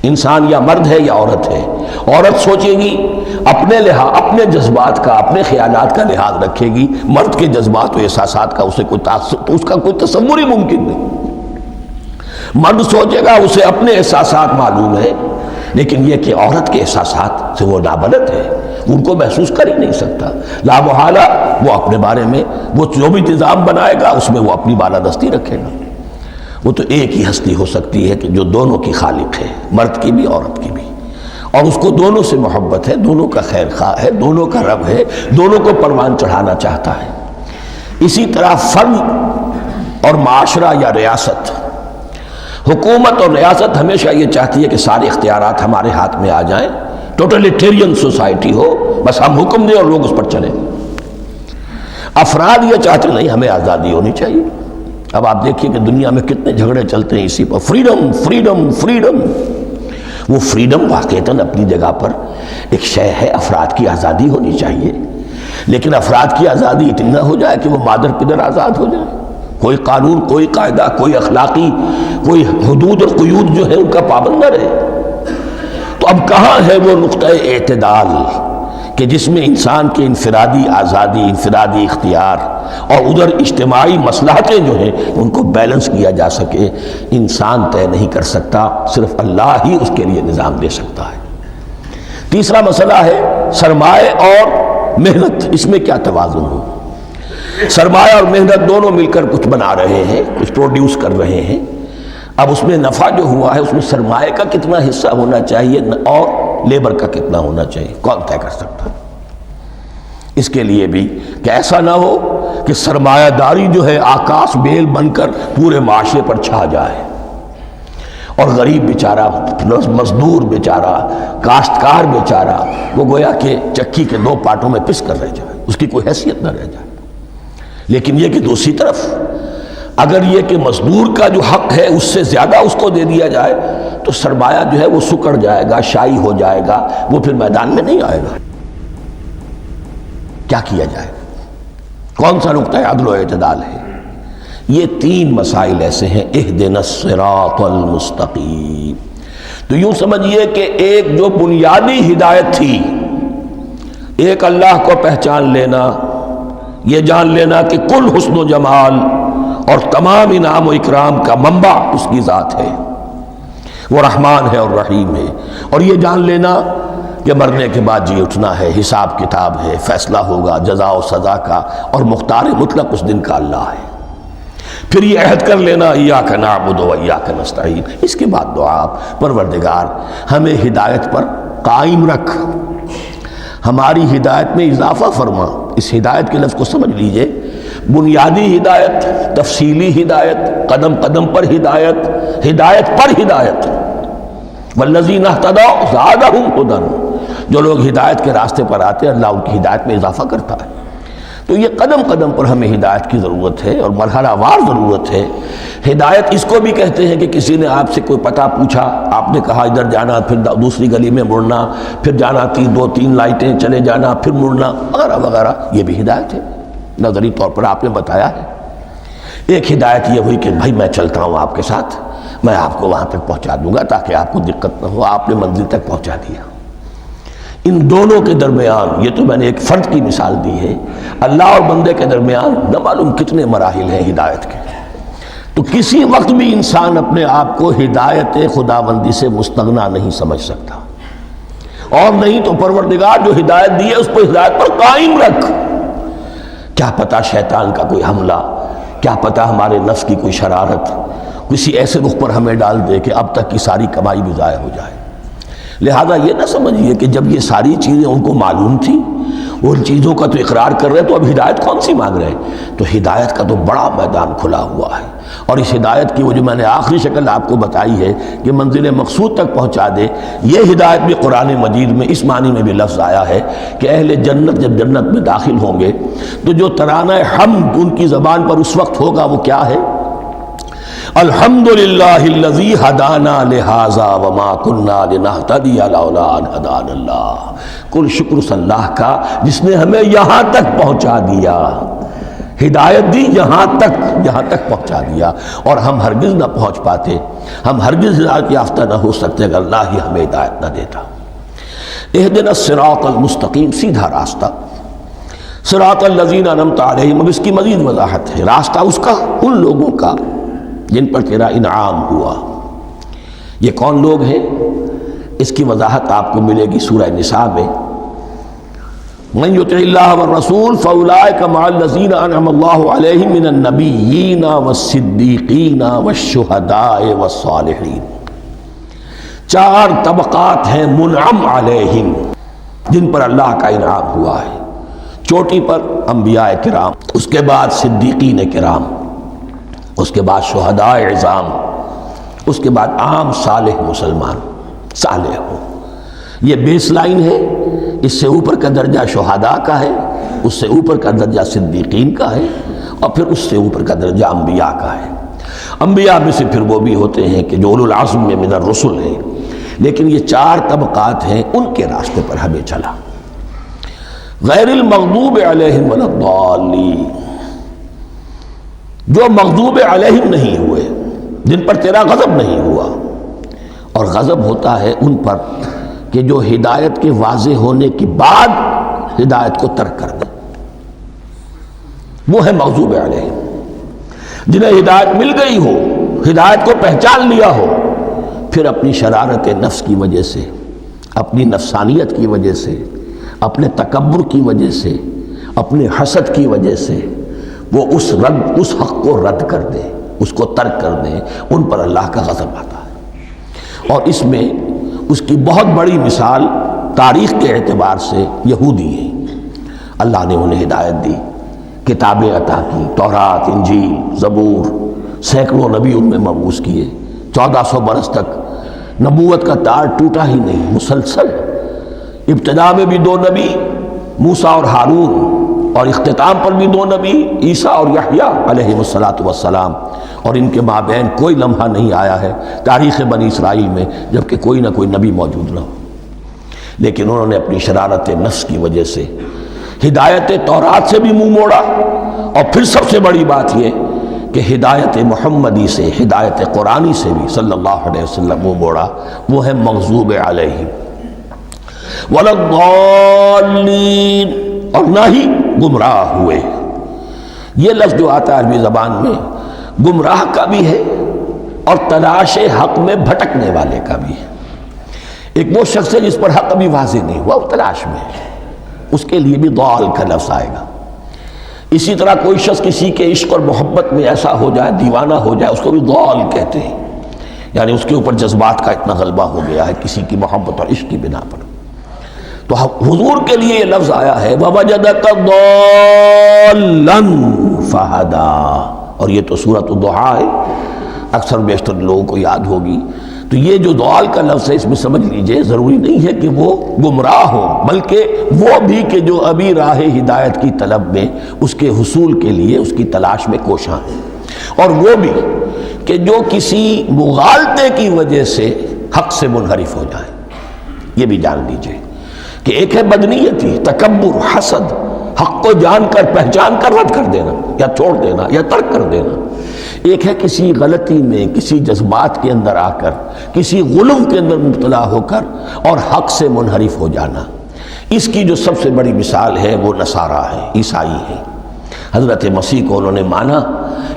انسان یا مرد ہے یا عورت ہے، عورت سوچے گی اپنے لحاظ، اپنے جذبات کا، اپنے خیالات کا لحاظ رکھے گی، مرد کے جذبات و احساسات کا اسے کوئی تو اس کا کوئی تصور ہی ممکن نہیں۔ مرد سوچے گا اسے اپنے احساسات معلوم ہے، لیکن یہ کہ عورت کے احساسات سے وہ نابلد ہے، ان کو محسوس کر ہی نہیں سکتا، لا محالہ وہ اپنے بارے میں وہ جو بھی نظام بنائے گا اس میں وہ اپنی بالادستی رکھے گا۔ وہ تو ایک ہی ہستی ہو سکتی ہے کہ جو دونوں کی خالق ہے، مرد کی بھی عورت کی بھی، اور اس کو دونوں سے محبت ہے، دونوں کا خیر خواہ ہے، دونوں کا رب ہے، دونوں کو پروان چڑھانا چاہتا ہے۔ اسی طرح فرد اور معاشرہ یا ریاست، حکومت اور ریاست ہمیشہ یہ چاہتی ہے کہ سارے اختیارات ہمارے ہاتھ میں آ جائیں، ٹوٹلیٹیرین سوسائٹی ہو، بس ہم حکم دیں اور لوگ اس پر چلیں۔ افراد یہ چاہتے نہیں، ہمیں آزادی ہونی چاہیے۔ اب آپ دیکھیے کہ دنیا میں کتنے جھگڑے چلتے ہیں اسی پر، فریڈم فریڈم فریڈم۔ وہ فریڈم واقعتاً اپنی جگہ پر ایک شے ہے، افراد کی آزادی ہونی چاہیے، لیکن افراد کی آزادی اتنی نہ ہو جائے کہ وہ مادر پدر آزاد ہو جائے، کوئی قانون، کوئی قاعدہ، کوئی اخلاقی، کوئی حدود اور قیود جو ہے ان کا پابند نہ رہے۔ تو اب کہاں ہے وہ نقطہ اعتدال کہ جس میں انسان کے انفرادی آزادی، انفرادی اختیار اور ادھر اجتماعی مصلحتیں جو ہیں ان کو بیلنس کیا جا سکے؟ انسان طے نہیں کر سکتا، صرف اللہ ہی اس کے لیے نظام دے سکتا ہے۔ تیسرا مسئلہ ہے سرمایہ اور محنت، اس میں کیا توازن ہو؟ سرمایہ اور محنت دونوں مل کر کچھ بنا رہے ہیں، کچھ پروڈیوس کر رہے ہیں۔ اب اس میں نفع جو ہوا ہے اس میں سرمایہ کا کتنا حصہ ہونا چاہیے اور لیبر کا کتنا ہونا چاہیے، کون طے کر سکتا؟ اس کے لیے بھی کہ ایسا نہ ہو کہ سرمایہ داری جو ہے آکاش بیل بن کر پورے معاشرے پر چھا جائے، اور غریب بیچارہ، مزدور بیچارہ، کاشتکار بیچارہ وہ گویا کہ چکی کے دو پارٹوں میں پس کر رہ جائے، اس کی کوئی حیثیت نہ رہ جائے۔ لیکن یہ کہ دوسری طرف اگر یہ کہ مزدور کا جو حق ہے اس سے زیادہ اس کو دے دیا جائے تو سرمایہ جو ہے وہ سکڑ جائے گا، شائی ہو جائے گا، وہ پھر میدان میں نہیں آئے گا۔ کیا کیا جائے؟ کون سا نقطہ عدل و اعتدال ہے؟ یہ تین مسائل ایسے ہیں، اہدنا الصراط المستقیم۔ تو یوں سمجھیے کہ ایک جو بنیادی ہدایت تھی، ایک اللہ کو پہچان لینا، یہ جان لینا کہ کل حسن و جمال اور تمام انعام و اکرام کا منبع اس کی ذات ہے، وہ رحمان ہے اور رحیم ہے، اور یہ جان لینا کہ مرنے کے بعد جی اٹھنا ہے، حساب کتاب ہے، فیصلہ ہوگا جزا و سزا کا، اور مختار مطلق اس دن کا اللہ ہے۔ پھر یہ عہد کر لینا ایاک نعبد و ایاک نستعین۔ اس کے بعد دعا، پروردگار ہمیں ہدایت پر قائم رکھ، ہماری ہدایت میں اضافہ فرما۔ اس ہدایت کے لفظ کو سمجھ لیجئے، بنیادی ہدایت، تفصیلی ہدایت، قدم قدم پر ہدایت، ہدایت پر ہدایت۔ والذین اہتدوا زادہم ھدی، جو لوگ ہدایت کے راستے پر آتے ہیں اللہ ان کی ہدایت میں اضافہ کرتا ہے۔ تو یہ قدم قدم پر ہمیں ہدایت کی ضرورت ہے اور مرحلہ وار ضرورت ہے۔ ہدایت اس کو بھی کہتے ہیں کہ کسی نے آپ سے کوئی پتہ پوچھا، آپ نے کہا ادھر جانا، پھر دوسری گلی میں مڑنا، پھر جانا دو تین لائٹیں چلے جانا، پھر مڑنا، وغیرہ وغیرہ، یہ بھی ہدایت ہے۔ نظری طور پر آپ نے بتایا ہے۔ ایک ہدایت یہ ہوئی کہ بھائی میں چلتا ہوں آپ کے ساتھ، میں آپ کو وہاں تک پہنچا دوں گا تاکہ آپ کو دقت نہ ہو، آپ نے منزل تک پہنچا دیا۔ ان دونوں کے درمیان، یہ تو میں نے ایک فرد کی مثال دی ہے، اللہ اور بندے کے درمیان نہ معلوم کتنے مراحل ہیں ہدایت کے۔ تو کسی وقت بھی انسان اپنے آپ کو ہدایت خداوندی سے مستغنا نہیں سمجھ سکتا، اور نہیں تو پروردگار جو ہدایت دی ہے اس پر ہدایت پر قائم رکھ۔ کیا پتہ شیطان کا کوئی حملہ، کیا پتہ ہمارے نفس کی کوئی شرارت کسی ایسے رخ پر ہمیں ڈال دے کہ اب تک کی ساری کمائی بھی ضائع ہو جائے۔ لہذا یہ نہ سمجھیے کہ جب یہ ساری چیزیں ان کو معلوم تھیں، وہ ان چیزوں کا تو اقرار کر رہے تو اب ہدایت کون سی مانگ رہے ہیں؟ تو ہدایت کا تو بڑا میدان کھلا ہوا ہے، اور اس ہدایت کی وہ جو میں نے آخری شکل آپ کو بتائی ہے کہ منزل مقصود تک پہنچا دے، یہ ہدایت بھی قرآن مجید میں اس معنی میں بھی لفظ آیا ہے کہ اہل جنت جب جنت میں داخل ہوں گے تو جو ترانہ حمد ان کی زبان پر اس وقت ہوگا وہ کیا ہے؟ الحمدللہ الذی ہدانا لہذا وما کننا لنہتدی لولا ان ہدانا اللہ۔ کل شکر اس اللہ کا جس نے ہمیں یہاں تک پہنچا دیا، ہدایت دی یہاں تک پہنچا دیا، اور ہم ہرگز نہ پہنچ پاتے، ہم ہرگز ہدایت یافتہ نہ ہو سکتے اگر اللہ ہی ہمیں ہدایت نہ دیتا۔ اہدنا الصراط المستقیم، سیدھا راستہ، صراط الذین انعمت علیہم، اب اس کی مزید وضاحت ہے، راستہ اس کا ان لوگوں کا جن پر تیرا انعام ہوا۔ یہ کون لوگ ہیں؟ اس کی وضاحت آپ کو ملے گی سورہ نساء میں، من یطع اللہ والرسول فاولئک مع الذین انعم اللہ علیہم من النبیین والصدیقین والشہداء والصالحین۔ چار طبقات ہیں منعم علیہم جن پر اللہ کا انعام ہوا ہے۔ چوٹی پر انبیاء کرام، اس کے بعد صدیقین کرام، اس کے بعد شہداء عظام، اس کے بعد عام صالح مسلمان، صالح ہو۔ یہ بیس لائن ہے، اس سے اوپر کا درجہ شہداء کا ہے، اس سے اوپر کا درجہ صدیقین کا ہے، اور پھر اس سے اوپر کا درجہ انبیاء کا ہے۔ انبیاء میں سے پھر وہ بھی ہوتے ہیں کہ جو اولو العزم میں من الرسل ہیں، لیکن یہ چار طبقات ہیں، ان کے راستے پر ہمیں چلا۔ غیر المغضوب علیہم ولا الضالین، جو مغضوب علیہم نہیں ہوئے، جن پر تیرا غضب نہیں ہوا، اور غضب ہوتا ہے ان پر کہ جو ہدایت کے واضح ہونے کے بعد ہدایت کو ترک کر دیں، وہ ہے مغضوب علیہم۔ جنہیں ہدایت مل گئی ہو، ہدایت کو پہچان لیا ہو، پھر اپنی شرارت نفس کی وجہ سے، اپنی نفسانیت کی وجہ سے، اپنے تکبر کی وجہ سے، اپنے حسد کی وجہ سے وہ اس حق کو رد کر دیں، اس کو ترک کر دیں، ان پر اللہ کا غضب آتا ہے۔ اور اس میں اس کی بہت بڑی مثال تاریخ کے اعتبار سے یہودی ہیں۔ اللہ نے انہیں ہدایت دی، کتابیں عطا کی، تورات، انجیل، زبور، سینکڑوں نبی ان میں مبعوث کیے، 1400 برس تک نبوت کا تار ٹوٹا ہی نہیں، مسلسل۔ ابتدا میں بھی 2 نبی، موسیٰ اور ہارون، اور اختتام پر بھی 2 نبی، عیسیٰ اور یحییٰ علیہ السلام، اور ان کے مابین کوئی لمحہ نہیں آیا ہے تاریخ بنی اسرائیل میں جبکہ کوئی نہ کوئی نبی موجود نہ ہو۔ لیکن انہوں نے اپنی شرارت نفس کی وجہ سے ہدایت تورات سے بھی منہ موڑا، اور پھر سب سے بڑی بات یہ کہ ہدایت محمدی سے، ہدایت قرآنی سے بھی صلی اللہ علیہ وسلم منہ موڑا، وہ ہے مغضوب علیہم ولا الضالین، اور نہ ہی گمراہ ہوئے۔ یہ لفظ جو آتا ہے عربی زبان میں، گمراہ کا بھی ہے اور تلاش حق میں بھٹکنے والے کا بھی ہے۔ ایک وہ شخص ہے جس پر حق ابھی واضح نہیں ہوا، وہ تلاش میں ہے، اس کے لیے بھی ضال کا لفظ آئے گا۔ اسی طرح کوئی شخص کسی کے عشق اور محبت میں ایسا ہو جائے، دیوانہ ہو جائے، اس کو بھی ضال کہتے ہیں، یعنی اس کے اوپر جذبات کا اتنا غلبہ ہو گیا ہے کسی کی محبت اور عشق کی بنا پر۔ تو حضور کے لیے یہ لفظ آیا ہے وَوَجَدَكَ ضَالًّا فَهَدَىٰ، اور یہ تو سورۃ الضحیٰ ہے، اکثر بیشتر لوگوں کو یاد ہوگی۔ تو یہ جو ضال کا لفظ ہے، اس میں سمجھ لیجئے ضروری نہیں ہے کہ وہ گمراہ ہو، بلکہ وہ بھی کہ جو ابھی راہ ہدایت کی طلب میں، اس کے حصول کے لیے اس کی تلاش میں کوشاں ہیں، اور وہ بھی کہ جو کسی مغالطے کی وجہ سے حق سے منحرف ہو جائیں۔ یہ بھی جان لیجئے کہ ایک ہے بدنیتی، تکبر، حسد، حق کو جان کر پہچان کر رد کر دینا یا چھوڑ دینا یا ترک کر دینا۔ ایک ہے کسی غلطی میں، کسی جذبات کے اندر آ کر، کسی غلو کے اندر مبتلا ہو کر اور حق سے منحرف ہو جانا۔ اس کی جو سب سے بڑی مثال ہے وہ نصارہ ہے، عیسائی ہے۔ حضرت مسیح کو انہوں نے مانا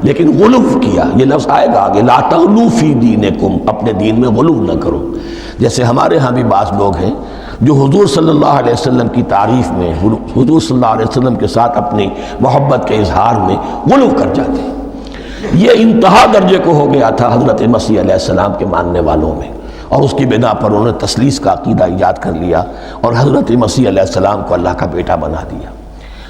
لیکن غلو کیا. یہ لفظ آئے گا آگے، لا تغلو فی دینکم، اپنے دین میں غلو نہ کرو. جیسے ہمارے ہاں بھی بعض لوگ ہیں جو حضور صلی اللہ علیہ وسلم کی تعریف میں، حضور صلی اللہ علیہ وسلم کے ساتھ اپنی محبت کے اظہار میں غلو کر جاتے ہیں. یہ انتہا درجے کو ہو گیا تھا حضرت مسیح علیہ السلام کے ماننے والوں میں، اور اس کی بنا پر انہوں نے تثلیث کا عقیدہ ایجاد کر لیا اور حضرت مسیح علیہ السلام کو اللہ کا بیٹا بنا دیا.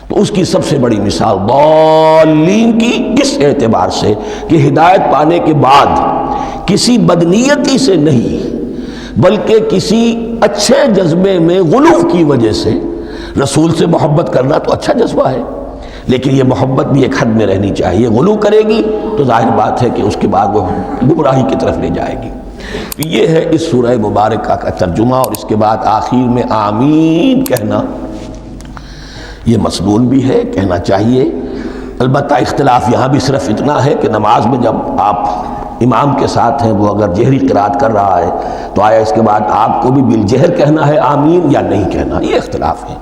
تو اس کی سب سے بڑی مثال ضالین کی اس اعتبار سے کہ ہدایت پانے کے بعد کسی بدنیتی سے نہیں بلکہ کسی اچھے جذبے میں غلو کی وجہ سے رسول سے محبت کرنا تو اچھا جذبہ ہے، لیکن یہ محبت بھی ایک حد میں رہنی چاہیے. غلو کرے گی تو ظاہر بات ہے کہ اس کے بعد وہ گمراہی کی طرف لے جائے گی. یہ ہے اس سورہ مبارکہ کا ترجمہ، اور اس کے بعد آخر میں آمین کہنا یہ مسنون بھی ہے، کہنا چاہیے. البتہ اختلاف یہاں بھی صرف اتنا ہے کہ نماز میں جب آپ امام کے ساتھ ہیں، وہ اگر جہری قرات کر رہا ہے تو آیا اس کے بعد آپ کو بھی بالجہر کہنا ہے آمین یا نہیں کہنا. یہ اختلاف ہے،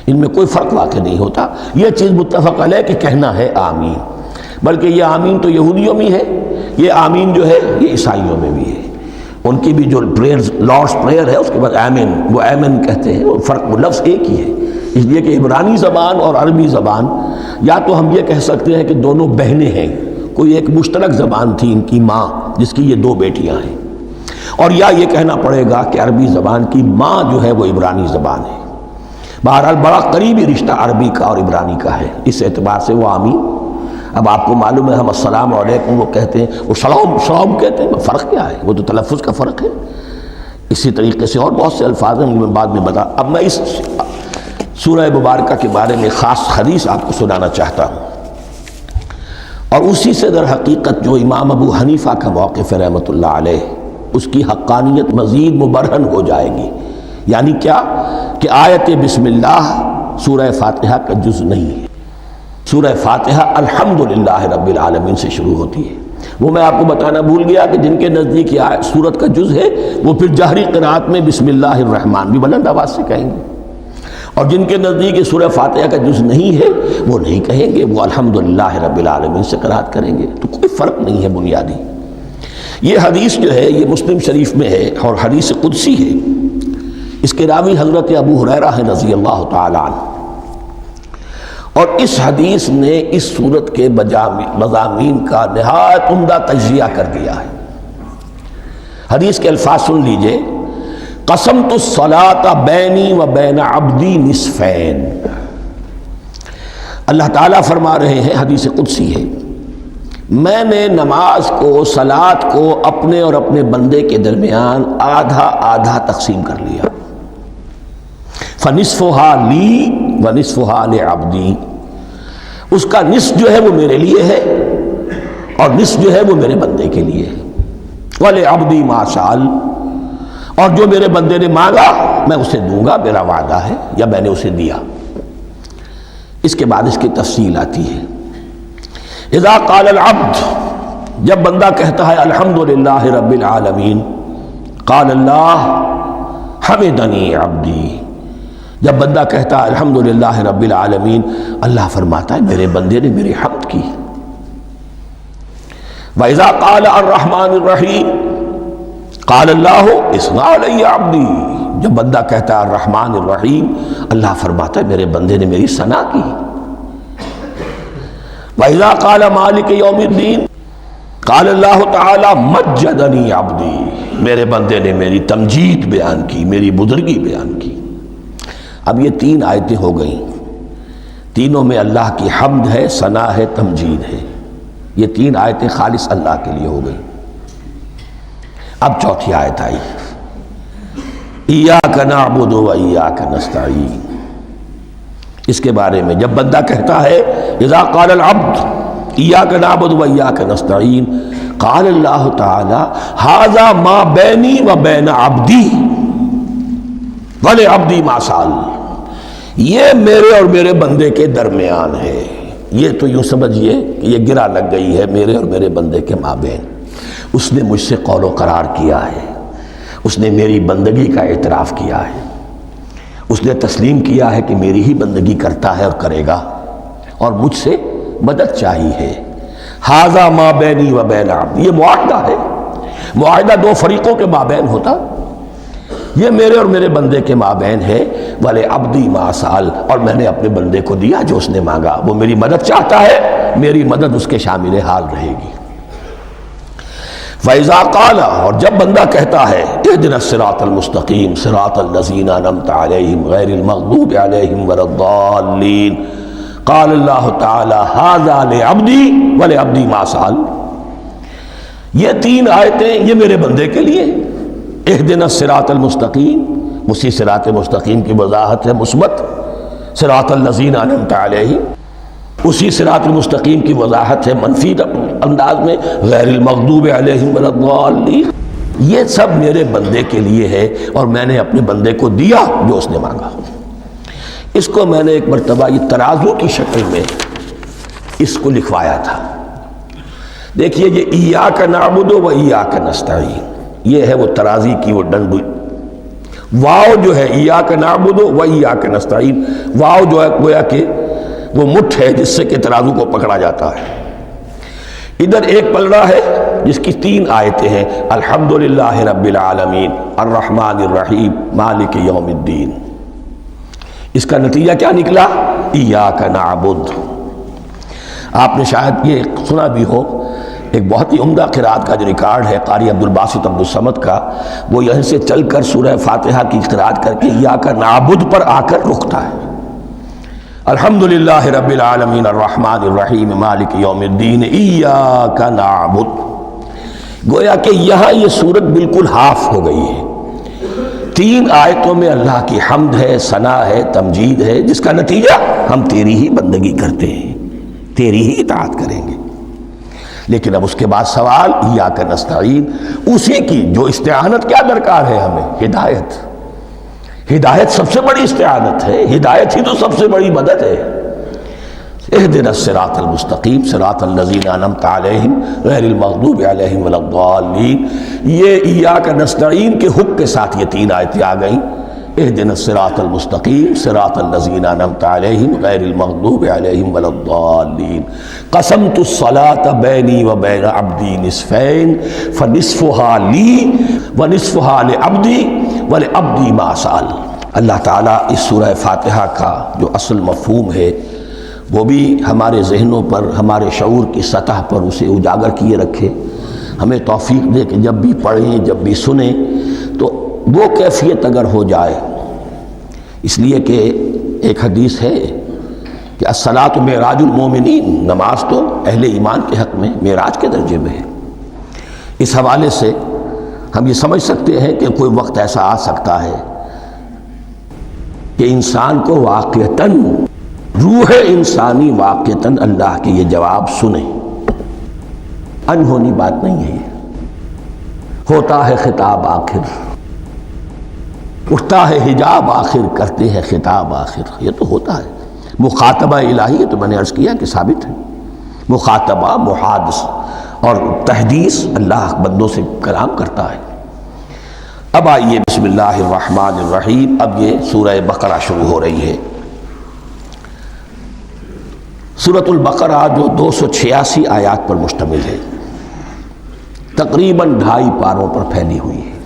ان میں کوئی فرق واقع نہیں ہوتا. یہ چیز متفق علیہ کہ کہنا ہے آمین، بلکہ یہ آمین تو یہودیوں میں ہے، یہ آمین جو ہے یہ عیسائیوں میں بھی ہے. ان کی بھی جو پریئر لارڈس پریئر ہے اس کے بعد آمین، وہ آمین کہتے ہیں. وہ فرق، وہ لفظ ایک ہی ہے، اس لیے کہ عبرانی زبان اور عربی زبان، یا تو ہم یہ کہہ سکتے ہیں کہ دونوں بہنیں ہیں، کوئی ایک مشترک زبان تھی ان کی ماں جس کی یہ دو بیٹیاں ہیں، اور یا یہ کہنا پڑے گا کہ عربی زبان کی ماں جو ہے وہ عبرانی زبان ہے. بہرحال بڑا قریبی رشتہ عربی کا اور عبرانی کا ہے، اس اعتبار سے وہ آمین. اب آپ کو معلوم ہے ہم السلام علیکم وہ کہتے ہیں، وہ سلام کہتے ہیں، فرق کیا ہے؟ وہ تو تلفظ کا فرق ہے. اسی طریقے سے اور بہت سے الفاظ ہیں، میں بعد میں بتا. اب میں اس سورہ مبارکہ کے بارے میں خاص حدیث آپ کو سنانا چاہتا ہوں، اور اسی سے در حقیقت جو امام ابو حنیفہ کا موقف ہے رحمۃ اللہ علیہ، اس کی حقانیت مزید مبرہن ہو جائے گی. یعنی کیا کہ آیت بسم اللہ سورہ فاتحہ کا جز نہیں ہے. سورہ فاتحہ الحمدللہ رب العالمین سے شروع ہوتی ہے. وہ میں آپ کو بتانا بھول گیا کہ جن کے نزدیک یہ سورت کا جز ہے وہ پھر جہری قرات میں بسم اللہ الرحمن بھی بلند آواز سے کہیں گے، اور جن کے نزدیک یہ سورہ فاتحہ کا جز نہیں ہے وہ نہیں کہیں گے، وہ الحمدللہ رب العالمین سے قرات کریں گے. تو کوئی فرق نہیں ہے بنیادی. یہ حدیث جو ہے یہ مسلم شریف میں ہے اور حدیث قدسی ہے. اس کے راوی حضرت ابو ہریرہ ہیں رضی اللہ تعالی عنہ، اور اس حدیث نے اس صورت کے مضامین کا نہایت عمدہ تجزیہ کر دیا ہے. حدیث کے الفاظ سن لیجئے. قسمت الصلاۃ بینی و بین عبدی نصفین. اللہ تعالیٰ فرما رہے ہیں، حدیث قدسی ہے، میں نے نماز کو، صلاۃ کو اپنے اور اپنے بندے کے درمیان آدھا آدھا تقسیم کر لیا. فنصفها لی ونصفها لعبدی. اس کا نصف جو ہے وہ میرے لیے ہے اور نصف جو ہے وہ میرے بندے کے لیے ہے. ولعبدی ما سأل. اور جو میرے بندے نے مانگا میں اسے دوں گا، میرا وعدہ ہے یا میں نے اسے دیا. اس کے بعد اس کی تفصیل آتی ہے. اذا قال العبد، جب بندہ کہتا ہے الحمدللہ رب العالمین، قال اللہ حمدنی عبدی. جب بندہ کہتا ہے الحمدللہ رب العالمین، اللہ فرماتا ہے میرے بندے نے میری حمد کی. وَإِذَا قَالَ الرَّحْمَنِ الرَّحِيمِ قال اللہ اثنا علی عبدی. جب بندہ کہتا ہے الرحمن الرحیم، اللہ فرماتا ہے میرے بندے نے میری ثنا کی. وَإِذَا قَالَ مَالِكِ يَوْمِ الدِّينِ قال اللہ تعالی مجدنی عبدی. میرے بندے نے میری تمجید بیان کی، میری بزرگی بیان کی. اب یہ تین آیتیں ہو گئیں، تینوں میں اللہ کی حمد ہے، ثنا ہے، تمجید ہے. یہ تین آیتیں خالص اللہ کے لیے ہو گئیں. اب چوتھی آیت آئی، ایاک نعبد و ایاک نستعین. اس کے بارے میں جب بندہ کہتا ہے اذا قال العبد ایاک نعبد و ایاک نستعین، قال اللہ تعالی ھذا ما بینی و بین عبدی ولعبدی ما سأل. یہ میرے اور میرے بندے کے درمیان ہے. یہ تو یوں سمجھئے کہ یہ گرہ لگ گئی ہے میرے اور میرے بندے کے مابین. اس نے مجھ سے قول و قرار کیا ہے، اس نے میری بندگی کا اعتراف کیا ہے، اس نے تسلیم کیا ہے کہ میری ہی بندگی کرتا ہے اور کرے گا، اور مجھ سے مدد چاہیے ہے۔ ھذا ما بینی و بین عبدی، یہ معاہدہ ہے، معاہدہ دو فریقوں کے مابین ہوتا، یہ میرے اور میرے بندے کے مابین ہے۔ وَلِ عَبْدِي مَا سَأَلَ، اور میں نے اپنے بندے کو دیا جو اس نے مانگا، وہ میری مدد چاہتا ہے، میری مدد اس کے شامل حال رہے گی۔ فَإِذَا قَالَ، اور جب بندہ کہتا ہے اهْدِنَا الصِّرَاطَ الْمُسْتَقِيمَ صِرَاطَ الَّذِينَ أَنْعَمْتَ عَلَيْهِمْ غَيْرِ الْمَغْضُوبِ عَلَيْهِمْ وَلَا الضَّالِّينَ، قال اللہ تعالی ھذا لعبدی ولعبدی ما سأل، یہ تین آیتیں یہ میرے بندے کے لیے، اہدنا الصراط المستقیم، اسی صراط مستقیم کی وضاحت ہے مثبت، صراط الذین انعمت علیہم، اسی صراط المستقیم کی وضاحت ہے منفی انداز میں، غیر المغضوب علیہم ولا الضالین، یہ سب میرے بندے کے لیے ہے اور میں نے اپنے بندے کو دیا جو اس نے مانگا۔ اس کو میں نے ایک مرتبہ یہ ترازو کی شکل میں اس کو لکھوایا تھا، دیکھیے یہ ایاک نعبد و ایاک نستعین، یہ ہے وہ ترازی کی وہ ڈنڈ، واو جو ہے ایاک نعبد و ایاک نستعین، واو جو ہے گویا کہ وہ مٹھ ہے جس سے کہ ترازو کو پکڑا جاتا ہے۔ ادھر ایک پلڑا ہے جس کی تین آیتیں ہیں، الحمدللہ رب العالمین الرحمن الرحیم مالک یوم الدین، اس کا نتیجہ کیا نکلا؟ ایاک نعبد۔ آپ نے شاید یہ سنا بھی ہو، ایک بہت ہی عمدہ قرات کا جو ریکارڈ ہے قاری عبدالباسط عبدالصمد کا، وہ یہیں سے چل کر سورہ فاتحہ کی قرات کر کے ایاک نعبد پر آ کر رکتا ہے، الحمدللہ رب العالمین الرحمن الرحیم مالک یوم الدین ایاک نعبد، گویا کہ یہاں یہ صورت بالکل ہاف ہو گئی ہے، تین آیتوں میں اللہ کی حمد ہے، ثنا ہے، تمجید ہے، جس کا نتیجہ ہم تیری ہی بندگی کرتے ہیں، تیری ہی اطاعت کریں گے۔ لیکن اب اس کے بعد سوال ایاک نستعین، اسی کی جو استعانت کیا درکار ہے ہمیں؟ ہدایت، ہدایت سب سے بڑی استعانت ہے، ہدایت ہی تو سب سے بڑی مدد ہے۔ اہدنا الصراط المستقیم صراط الذین انعمت علیہم غیر المغضوب علیہم ولا الضالین، یہ ایاک نستعین کے حکم کے ساتھ یہ تین آیتیں آ گئیں، اہدنا الصراط المستقیم صراط الذین انعمت علیہم غیر المغضوب علیہم ولا الضالین، قسمت الصلاۃ بینی و بین عبدی نصفین فنصفها لی ونصفها لعبدی ولعبدی ما سأل۔ اللہ تعالیٰ اس سورہ فاتحہ کا جو اصل مفہوم ہے وہ بھی ہمارے ذہنوں پر، ہمارے شعور کی سطح پر اسے اجاگر کیے رکھے، ہمیں توفیق دے کہ جب بھی پڑھیں جب بھی سنیں تو وہ کیفیت اگر ہو جائے، اس لیے کہ ایک حدیث ہے کہ الصلاۃ معراج المومنین، نماز تو اہل ایمان کے حق میں معراج کے درجے میں ہے۔ اس حوالے سے ہم یہ سمجھ سکتے ہیں کہ کوئی وقت ایسا آ سکتا ہے کہ انسان کو واقعتاً، روح انسانی واقعتاً اللہ کے یہ جواب سنے، انہونی بات نہیں ہے، ہوتا ہے خطاب آخر، اٹھتا ہے حجاب آخر، کرتے ہیں خطاب آخر، یہ تو ہوتا ہے، مخاطبہ الہی، یہ تو میں نے عرض کیا کہ ثابت ہے، مخاطبہ، محادث اور تحدیث، اللہ بندوں سے کلام کرتا ہے۔ اب آئیے بسم اللہ الرحمن الرحیم، اب یہ سورہ بقرہ شروع ہو رہی ہے۔ سورۃ البقرہ جو 286 آیات پر مشتمل ہے، تقریباً 2.5 پاروں پر پھیلی ہوئی ہے۔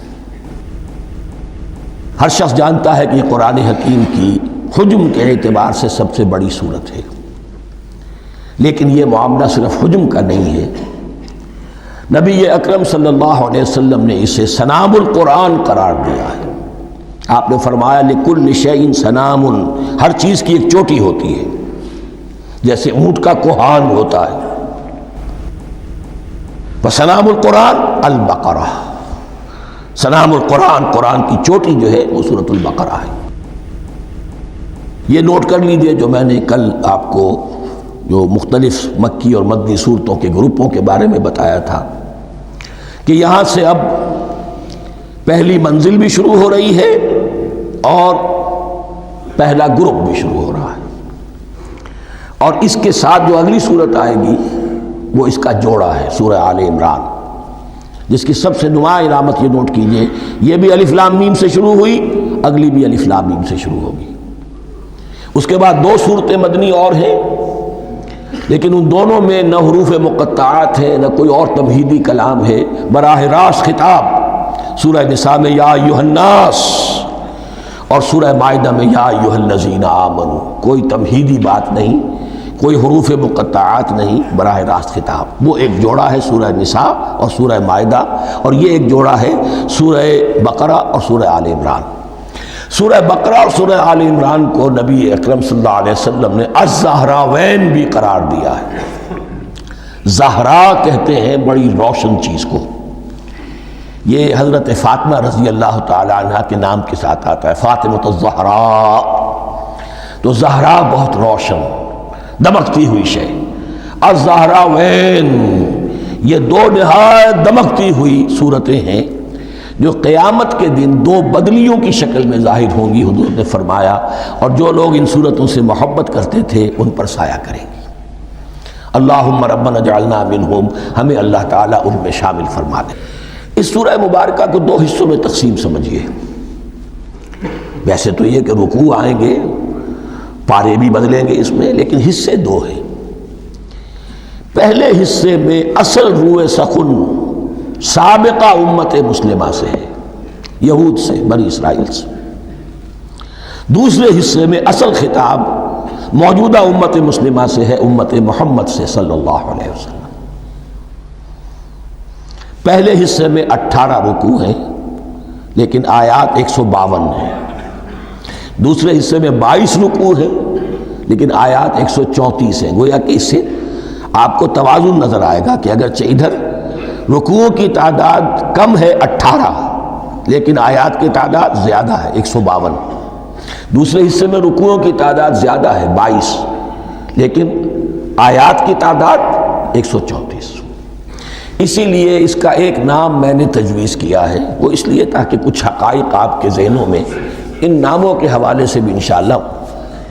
ہر شخص جانتا ہے کہ یہ قرآن حکیم کی حجم کے اعتبار سے سب سے بڑی سورت ہے، لیکن یہ معاملہ صرف حجم کا نہیں ہے، نبی اکرم صلی اللہ علیہ وسلم نے اسے سنام القرآن قرار دیا ہے۔ آپ نے فرمایا لکل شیء سنام، ہر چیز کی ایک چوٹی ہوتی ہے، جیسے اونٹ کا کوہان ہوتا ہے، وسنام القرآن البقرہ، سنام القرآن، قرآن کی چوٹی جو ہے وہ سورۃ البقرہ ہے۔ یہ نوٹ کر لیجئے جو میں نے کل آپ کو جو مختلف مکی اور مدنی صورتوں کے گروپوں کے بارے میں بتایا تھا کہ یہاں سے اب پہلی منزل بھی شروع ہو رہی ہے اور پہلا گروپ بھی شروع ہو رہا ہے، اور اس کے ساتھ جو اگلی صورت آئے گی وہ اس کا جوڑا ہے، سورہ آل عمران، جس کی سب سے نمایاں علامت یہ نوٹ کیجئے، یہ بھی الف لام میم سے شروع ہوئی، اگلی بھی الف لام میم سے شروع ہوگی۔ اس کے بعد 2 صورتیں مدنی اور ہیں، لیکن ان دونوں میں نہ حروف مقطعات ہیں نہ کوئی اور تمہیدی کلام ہے، براہ راست خطاب سورہ نساء میں یا ایھا الناس اور سورہ مائدہ میں یا ایھا الذین آمنوا، کوئی تمہیدی بات نہیں، کوئی حروف مقطعات نہیں، براہ راست خطاب۔ وہ ایک جوڑا ہے سورہ نساء اور سورہ مائدہ، اور یہ ایک جوڑا ہے سورہ بقرہ اور سورہ آل عمران۔ سورہ بقرہ اور سورہ آل عمران کو نبی اکرم صلی اللہ علیہ وسلم نے الزہراوین بھی قرار دیا ہے۔ زہرا کہتے ہیں بڑی روشن چیز کو، یہ حضرت فاطمہ رضی اللہ تعالی عنہ کے نام کے ساتھ آتا ہے، فاطمۃ الزہراء، تو زہرا بہت روشن دمکتی ہوئی شے۔ الزہراوین یہ دو نہایت دمکتی ہوئی صورتیں ہیں جو قیامت کے دن دو بدلیوں کی شکل میں ظاہر ہوں گی، حضور نے فرمایا، اور جو لوگ ان صورتوں سے محبت کرتے تھے ان پر سایہ کریں گی۔ اللہم ربنا اجعلنا منہم، ہمیں اللہ تعالیٰ ان میں شامل فرما دے۔ اس سورہ مبارکہ کو دو حصوں میں تقسیم سمجھیے۔ ویسے تو یہ کہ رکوع آئیں گے، پارے بھی بدلیں گے اس میں، لیکن حصے دو ہیں۔ پہلے حصے میں اصل روح سخن سابقہ امت مسلمہ سے ہے، یہود سے، بنی اسرائیل سے۔ دوسرے حصے میں اصل خطاب موجودہ امت مسلمہ سے ہے، امت محمد سے صلی اللہ علیہ وسلم۔ پہلے حصے میں 18 رکوع ہیں لیکن آیات 152 ہیں، دوسرے حصے میں 22 رکوع ہیں لیکن آیات 134 ہیں۔ گویا کہ اس سے آپ کو توازن نظر آئے گا کہ اگرچہ ادھر رکوعوں کی تعداد کم ہے 18 لیکن آیات کی تعداد زیادہ ہے 152، دوسرے حصے میں رکوعوں کی تعداد زیادہ ہے 22 لیکن آیات کی تعداد 134۔ اسی لیے اس کا ایک نام میں نے تجویز کیا ہے، وہ اس لیے تاکہ کچھ حقائق آپ کے ذہنوں میں ان ناموں کے حوالے سے بھی انشاءاللہ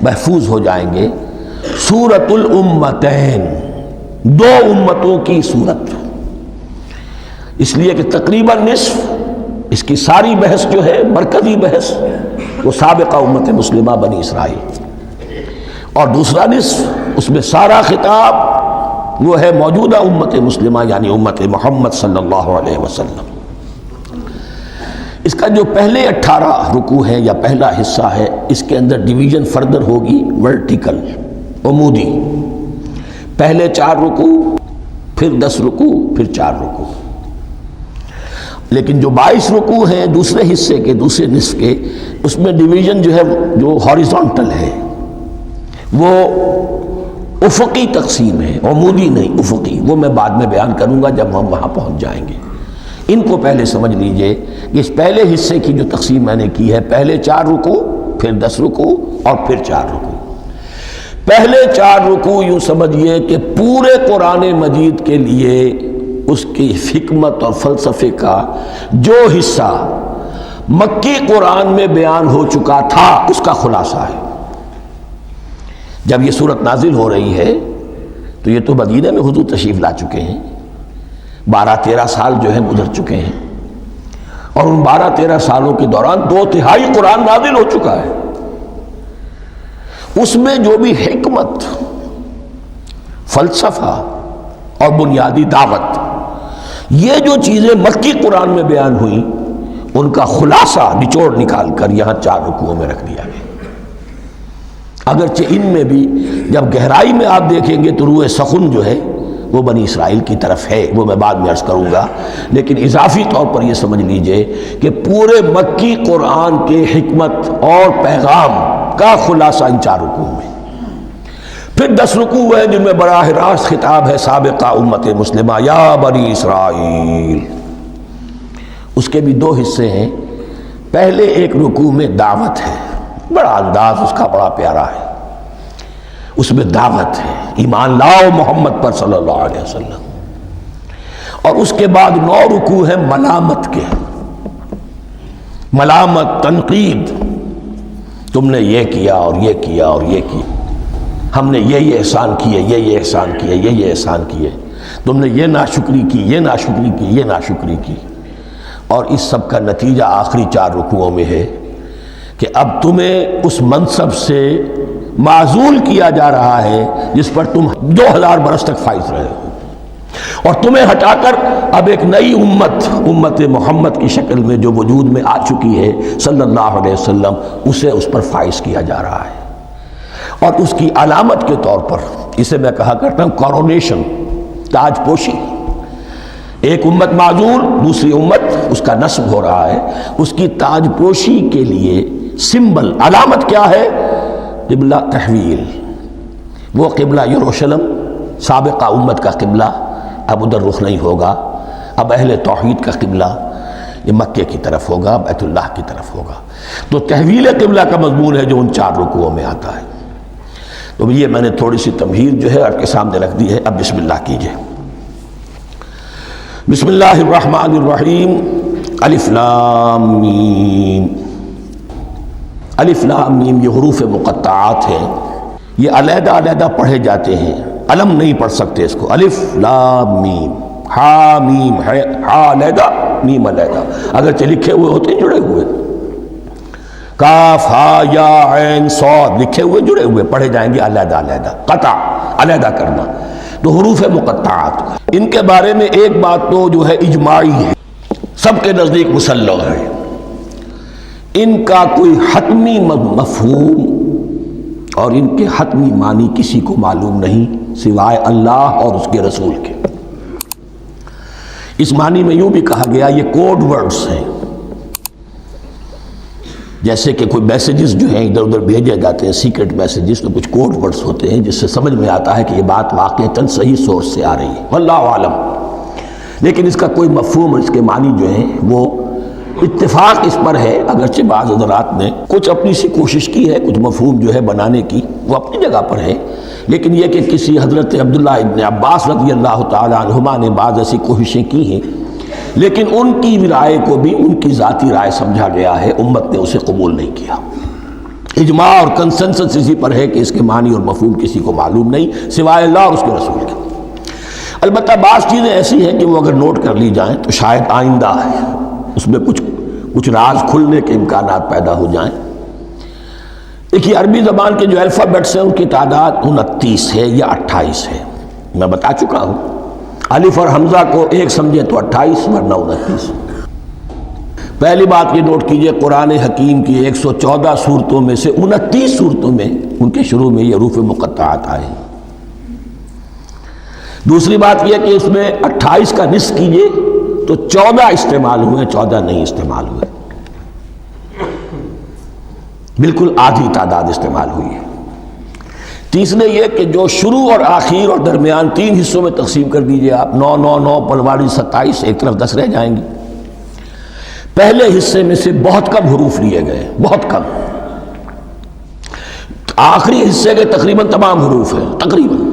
محفوظ ہو جائیں گے۔ سورۃ الامتین، دو امتوں کی سورت، اس لیے کہ تقریباً نصف اس کی ساری بحث جو ہے، مرکزی بحث، وہ سابقہ امت مسلمہ بنی اسرائیل، اور دوسرا نصف اس میں سارا خطاب وہ ہے موجودہ امت مسلمہ یعنی امت محمد صلی اللہ علیہ وسلم۔ اس کا جو پہلے 18 رکوع ہے یا پہلا حصہ ہے، اس کے اندر ڈویژن فردر ہوگی ورٹیکل، عمودی، پہلے 4 رکوع، پھر 10 رکوع، پھر 4 رکوع۔ لیکن جو 22 رکوع ہیں دوسرے حصے کے، دوسرے نصف کے، اس میں ڈویژن جو ہے جو ہاریزونٹل ہے، وہ افقی تقسیم ہے، عمودی نہیں، افقی، وہ میں بعد میں بیان کروں گا جب ہم وہاں پہنچ جائیں گے۔ ان کو پہلے سمجھ لیجئے کہ اس پہلے حصے کی جو تقسیم میں نے کی ہے، پہلے 4 رکوع، پھر 10 رکوع اور پھر 4 رکوع۔ پہلے 4 رکوع یوں سمجھیے کہ پورے قرآن مجید کے لیے اس کی حکمت اور فلسفے کا جو حصہ مکی قرآن میں بیان ہو چکا تھا اس کا خلاصہ ہے۔ جب یہ صورت نازل ہو رہی ہے تو یہ تو مدینہ میں حضور تشریف لا چکے ہیں، 12-13 سال جو ہے گزر چکے ہیں، اور ان 12-13 سالوں کے دوران 2/3 قرآن نازل ہو چکا ہے۔ اس میں جو بھی حکمت، فلسفہ اور بنیادی دعوت، یہ جو چیزیں مکی قرآن میں بیان ہوئیں، ان کا خلاصہ نچوڑ نکال کر یہاں 4 رکوعوں میں رکھ دیا گیا۔ اگرچہ ان میں بھی جب گہرائی میں آپ دیکھیں گے تو روح سخن جو ہے وہ بنی اسرائیل کی طرف ہے، وہ میں بعد میں عرض کروں گا، لیکن اضافی طور پر یہ سمجھ لیجئے کہ پورے مکی قرآن کے حکمت اور پیغام کا خلاصہ ان 4 رکوعوں میں۔ پھر 10 رکوع ہیں جن میں براہ راست خطاب ہے سابقہ امت مسلمہ، یا بنی اسرائیل۔ اس کے بھی 2 حصے ہیں۔ پہلے ایک رکوع میں دعوت ہے، بڑا انداز اس کا بڑا پیارا ہے، اس میں دعوت ہے، ایمان لاؤ محمد پر صلی اللہ علیہ وسلم۔ اور اس کے بعد 9 رکوع ہیں ملامت کے، ملامت، تنقید، تم نے یہ کیا اور یہ کیا اور یہ کیا، ہم نے یہ احسان کیے، یہ احسان کیے، یہ احسان کیے، تم نے یہ ناشکری کی، یہ ناشکری کی، یہ ناشکری کی۔ اور اس سب کا نتیجہ آخری 4 رکوعوں میں ہے کہ اب تمہیں اس منصب سے معزول کیا جا رہا ہے جس پر تم 2000 برس تک فائز رہے ہو، اور تمہیں ہٹا کر اب ایک نئی امت محمد کی شکل میں جو وجود میں آ چکی ہے صلی اللہ علیہ وسلم، اسے اس پر فائز کیا جا رہا ہے۔ اور اس کی علامت کے طور پر اسے میں کہا کرتا ہوں کورونیشن، تاج پوشی۔ ایک امت معزول، دوسری امت اس کا نصب ہو رہا ہے، اس کی تاج پوشی کے لیے سمبل، علامت کیا ہے؟ قبلہ تحویل۔ وہ قبلہ یروشلم سابقہ امت کا قبلہ اب ادھر رخ نہیں ہوگا، اب اہل توحید کا قبلہ یہ مکے کی طرف ہوگا، بیت اللہ کی طرف ہوگا۔ تو تحویل قبلہ کا مضمون ہے جو ان 4 رکوعوں میں آتا ہے۔ تو یہ میں نے تھوڑی سی تمہید جو ہے آپ کے سامنے رکھ دی ہے۔ اب بسم اللہ کیجئے۔ بسم اللہ الرحمن الرحیم۔ الف لام میم۔ الف لام میم یہ حروف مقطعات ہیں، یہ علیحدہ علیحدہ پڑھے جاتے ہیں، علم نہیں پڑھ سکتے اس کو۔ الف لام میم، ہا میم ہے، ہا علیحدہ میم علیحدہ، اگرچہ لکھے ہوئے ہوتے ہیں جڑے ہوئے، کاف ہا یا عین صاد لکھے ہوئے جڑے ہوئے، پڑھے جائیں گے علیحدہ علیحدہ، قطع علیحدہ کرنا۔ تو حروف مقطعات، ان کے بارے میں ایک بات تو جو ہے اجماعی ہے، سب کے نزدیک مسلم ہے، ان کا کوئی حتمی مفہوم اور ان کے حتمی معنی کسی کو معلوم نہیں سوائے اللہ اور اس کے رسول کے۔ اس معنی میں یوں بھی کہا گیا یہ کوڈ ورڈز ہیں، جیسے کہ کوئی میسیجز جو ہیں ادھر ادھر بھیجے جاتے ہیں، سیکرٹ میسیجز، تو کچھ کوڈ ورڈز ہوتے ہیں جس سے سمجھ میں آتا ہے کہ یہ بات واقعتاً صحیح سورس سے آ رہی ہے، واللہ عالم۔ لیکن اس کا کوئی مفہوم اور اس کے معنی جو ہیں وہ اتفاق اس پر ہے، اگرچہ بعض حضرات نے کچھ اپنی سی کوشش کی ہے، کچھ مفہوم جو ہے بنانے کی، وہ اپنی جگہ پر ہے، لیکن یہ کہ کسی حضرت عبداللہ ابن عباس رضی اللہ تعالی عنہما نے بعض ایسی کوششیں کی ہیں، لیکن ان کی رائے کو بھی ان کی ذاتی رائے سمجھا گیا ہے، امت نے اسے قبول نہیں کیا۔ اجماع اور کنسنسس اسی پر ہے کہ اس کے معنی اور مفہوم کسی کو معلوم نہیں سوائے اللہ اور اس کے رسول کے۔ البتہ بعض چیزیں ایسی ہیں کہ وہ اگر نوٹ کر لی جائیں تو شاید آئندہ اس میں کچھ راز کھلنے کے امکانات پیدا ہو جائیں۔ دیکھیے عربی زبان کے جو الفابیٹس ہیں ان کی تعداد 29 ہے یا 28 ہے، میں بتا چکا ہوں۔ الف اور حمزہ کو ایک سمجھے تو 28 ورنہ 29۔ پہلی بات یہ نوٹ کیجئے، قرآن حکیم کی 114 صورتوں میں سے 29 صورتوں میں ان کے شروع میں یہ حروف مقطعات آئے ہیں۔ دوسری بات یہ کہ اس میں 28 کا نصف کیجئے تو 14 استعمال ہوئے، 14 نہیں استعمال ہوئے، بالکل آدھی تعداد استعمال ہوئی ہے۔ تیسرے یہ کہ جو شروع اور آخر اور درمیان 3 حصوں میں تقسیم کر دیجئے آپ، 9 9 9 پلواڑی 27، ایک طرف 10 رہ جائیں گی۔ پہلے حصے میں سے بہت کم حروف لیے گئے، بہت کم، آخری حصے کے تقریباً تمام حروف ہیں تقریباً۔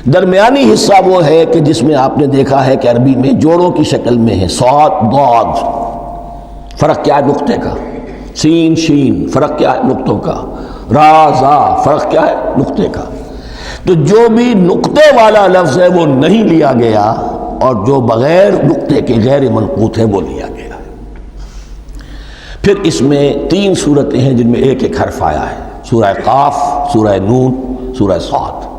درمیانی حصہ وہ ہے کہ جس میں آپ نے دیکھا ہے کہ عربی میں جوڑوں کی شکل میں ہے، صاد ضاد، فرق کیا ہے نقطے کا، سین شین فرق کیا ہے نقطوں کا، را زا فرق کیا ہے نقطے کا۔ تو جو بھی نقطے والا لفظ ہے وہ نہیں لیا گیا، اور جو بغیر نقطے کے غیر منقوط ہے وہ لیا گیا۔ پھر اس میں 3 صورتیں ہیں جن میں ایک ایک حرف آیا ہے، سورہ قاف، سورہ نون، سورہ صاد۔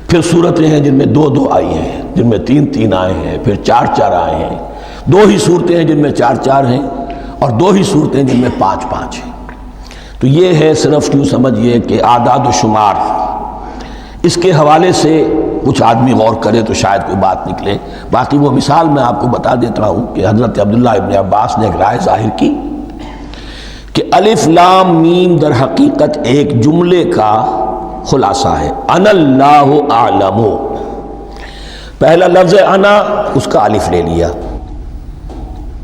پھر صورتیں ہیں جن میں 2 2 آئی ہیں، جن میں 3 3 آئے ہیں، پھر 4 4 آئے ہیں، 2 ہی صورتیں ہیں جن میں 4 4 ہیں، اور 2 ہی صورتیں جن میں 5 5 ہیں۔ تو یہ ہے صرف یوں سمجھیے کہ اعداد و شمار۔ اس کے حوالے سے کچھ آدمی غور کرے تو شاید کوئی بات نکلے۔ باقی وہ مثال میں آپ کو بتا دیتا ہوں کہ حضرت عبداللہ ابن عباس نے ایک رائے ظاہر کی کہ الف لام میم در حقیقت ایک جملے کا خلاصہ ہے، انا اللہ اعلم۔ پہلا لفظ انا، اس کا الف لے لیا،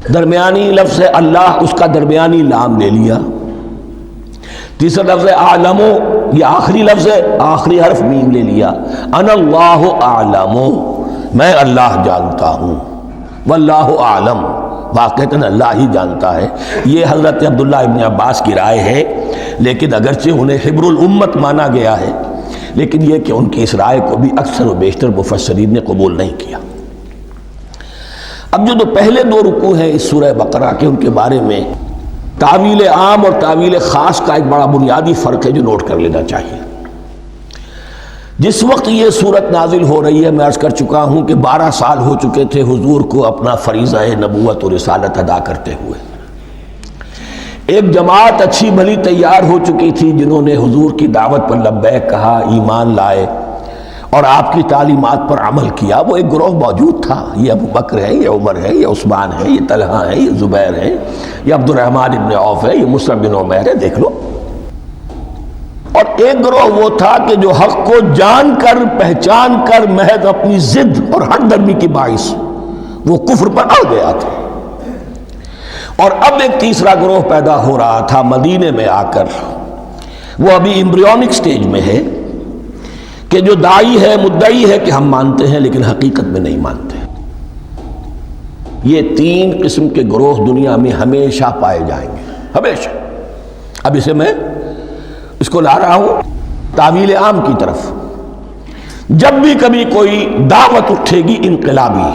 درمیانی لفظ اللہ، اس کا درمیانی لام لے لیا، تیسرا لفظ اعلم، یہ آخری لفظ ہے، آخری حرف میم لے لیا، انا اللہ اعلم، میں اللہ جانتا ہوں، واللہ اعلم، واقعتاً اللہ ہی جانتا ہے۔ یہ حضرت عبداللہ ابن عباس کی رائے ہے، لیکن اگرچہ انہیں حبر الامت مانا گیا ہے، لیکن یہ کہ ان کی اس رائے کو بھی اکثر و بیشتر مفسرین نے قبول نہیں کیا۔ اب جو پہلے 2 رکوع ہیں اس سورہ بقرہ کے، ان کے بارے میں تعویل عام اور تعویل خاص کا ایک بڑا بنیادی فرق ہے جو نوٹ کر لینا چاہیے۔ جس وقت یہ صورت نازل ہو رہی ہے، میں عرض کر چکا ہوں کہ 12 سال ہو چکے تھے حضور کو اپنا فریضہ نبوت و رسالت ادا کرتے ہوئے۔ ایک جماعت اچھی بھلی تیار ہو چکی تھی جنہوں نے حضور کی دعوت پر لبیک کہا، ایمان لائے اور آپ کی تعلیمات پر عمل کیا۔ وہ ایک گروہ موجود تھا، یہ ابو بکر ہے، یہ عمر ہے، یہ عثمان ہے، یہ طلحہ ہے، یہ زبیر ہے، یہ عبد الرحمن ابن عوف ہے، یہ مصعب بن عمیر ہے، دیکھ لو۔ اور ایک گروہ وہ تھا کہ جو حق کو جان کر پہچان کر محض اپنی ضد اور ہٹ درمی کی باعث وہ کفر پر اڑ گیا تھا۔ اور اب ایک تیسرا گروہ پیدا ہو رہا تھا مدینے میں آ کر، وہ ابھی ایمبریونک سٹیج میں ہے، کہ جو داعی ہے، مدعی ہے کہ ہم مانتے ہیں لیکن حقیقت میں نہیں مانتے۔ یہ 3 قسم کے گروہ دنیا میں ہمیشہ پائے جائیں گے، ہمیشہ۔ اب اسے میں اس کو لا رہا ہوں تعویل عام کی طرف۔ جب بھی کبھی کوئی دعوت اٹھے گی انقلابی،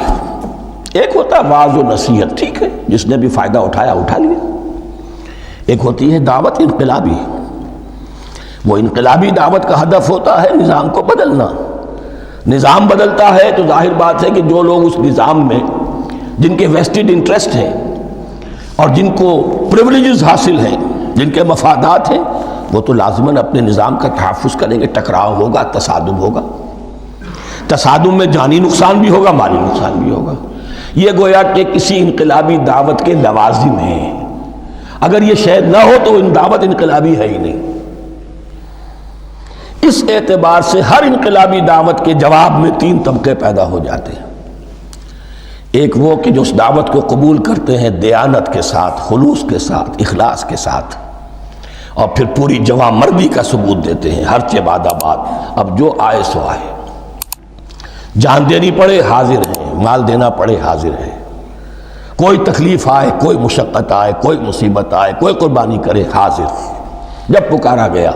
ایک ہوتا ہے واعظ و نصیحت، ٹھیک ہے، جس نے بھی فائدہ اٹھایا اٹھا لیا۔ ایک ہوتی ہے دعوت انقلابی، وہ انقلابی دعوت کا ہدف ہوتا ہے نظام کو بدلنا۔ نظام بدلتا ہے تو ظاہر بات ہے کہ جو لوگ اس نظام میں جن کے ویسٹڈ انٹرسٹ ہیں اور جن کو پریولیجز حاصل ہیں، جن کے مفادات ہیں، وہ تو لازماً اپنے نظام کا تحفظ کریں گے۔ ٹکراؤ ہوگا، تصادم ہوگا، تصادم میں جانی نقصان بھی ہوگا، مالی نقصان بھی ہوگا۔ یہ گویا کہ کسی انقلابی دعوت کے لوازم ہیں۔ اگر یہ شاید نہ ہو تو ان دعوت انقلابی ہے ہی نہیں۔ اس اعتبار سے ہر انقلابی دعوت کے جواب میں 3 طبقے پیدا ہو جاتے ہیں۔ ایک وہ کہ جو اس دعوت کو قبول کرتے ہیں دیانت کے ساتھ، خلوص کے ساتھ، اخلاص کے ساتھ، اور پھر پوری جواں مردی کا ثبوت دیتے ہیں، ہر چہ بعد آباد، اب جو آئے سو آئے، جان دینی پڑے حاضر ہیں، مال دینا پڑے حاضر ہیں، کوئی تکلیف آئے، کوئی مشقت آئے، کوئی مصیبت آئے، کوئی قربانی کرے، حاضر۔ جب پکارا گیا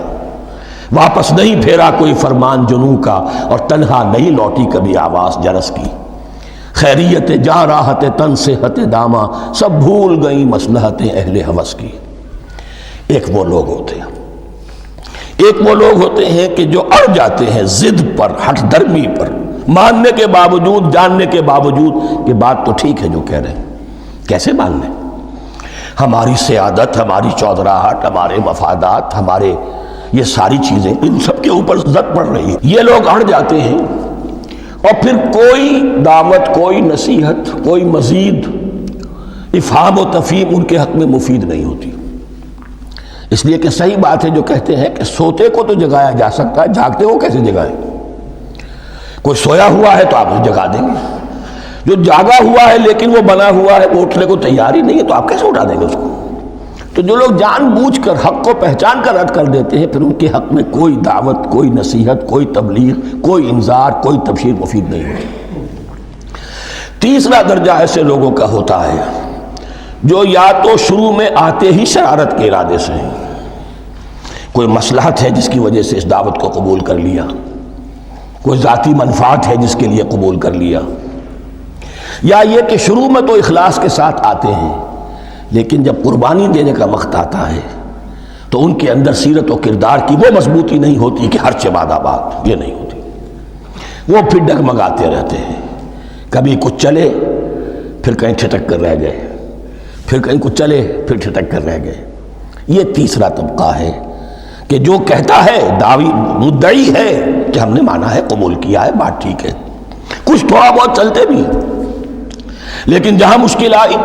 واپس نہیں پھیرا کوئی فرمان جنوں کا، اور تنہا نہیں لوٹی کبھی آواز جرس کی۔ خیریت جا راحت تن صحت داما، سب بھول گئیں مصلحتیں اہل ہوس کی۔ ایک وہ لوگ ہوتے ہیں، ایک وہ لوگ ہوتے ہیں کہ جو اڑ جاتے ہیں ضد پر، ہٹ درمی پر، ماننے کے باوجود، جاننے کے باوجود کہ بات تو ٹھیک ہے جو کہہ رہے ہیں۔ کیسے مان لیں؟ ہماری سیادت، ہماری چودراہٹ، ہمارے مفادات، ہمارے یہ ساری چیزیں، ان سب کے اوپر زد پڑ رہی ہے۔ یہ لوگ اڑ جاتے ہیں اور پھر کوئی دعوت، کوئی نصیحت، کوئی مزید افہام و تفہیم ان کے حق میں مفید نہیں ہوتی۔ اس لیے کہ صحیح بات ہے جو کہتے ہیں کہ سوتے کو تو جگایا جا سکتا ہے، جاگتے کو کیسے جگائیں؟ کوئی سویا ہوا ہے تو آپ اسے جگا دیں گے، جو جاگا ہوا ہے لیکن وہ بنا ہوا ہے، وہ اٹھنے کو تیار ہی نہیں ہے، تو آپ کیسے اٹھا دیں گے اس کو؟ تو جو لوگ جان بوجھ کر حق کو پہچان کر رد کر دیتے ہیں، پھر ان کے حق میں کوئی دعوت، کوئی نصیحت، کوئی تبلیغ، کوئی انذار، کوئی تبشیر مفید نہیں ہوتی۔ تیسرا درجہ ایسے لوگوں کا ہوتا ہے جو یا تو شروع میں آتے ہی شرارت کے ارادے سے ہیں، کوئی مصلحت ہے جس کی وجہ سے اس دعوت کو قبول کر لیا، کوئی ذاتی منفعت ہے جس کے لیے قبول کر لیا، یا یہ کہ شروع میں تو اخلاص کے ساتھ آتے ہیں لیکن جب قربانی دینے کا وقت آتا ہے تو ان کے اندر سیرت و کردار کی وہ مضبوطی نہیں ہوتی کہ ہر چہ بعد آباد، یہ نہیں ہوتی۔ وہ پھر ڈگمگاتے رہتے ہیں، کبھی کچھ چلے پھر کہیں ٹھٹک کر رہ گئے، پھر کہیں کچھ چلے پھر ٹھٹک کر رہ گئے۔ یہ تیسرا طبقہ ہے کہ جو کہتا ہے، دعوی مدعی ہے کہ ہم نے مانا ہے، قبول کیا ہے، بات ٹھیک ہے، کچھ تھوڑا بہت چلتے بھی، لیکن جہاں مشکل آئی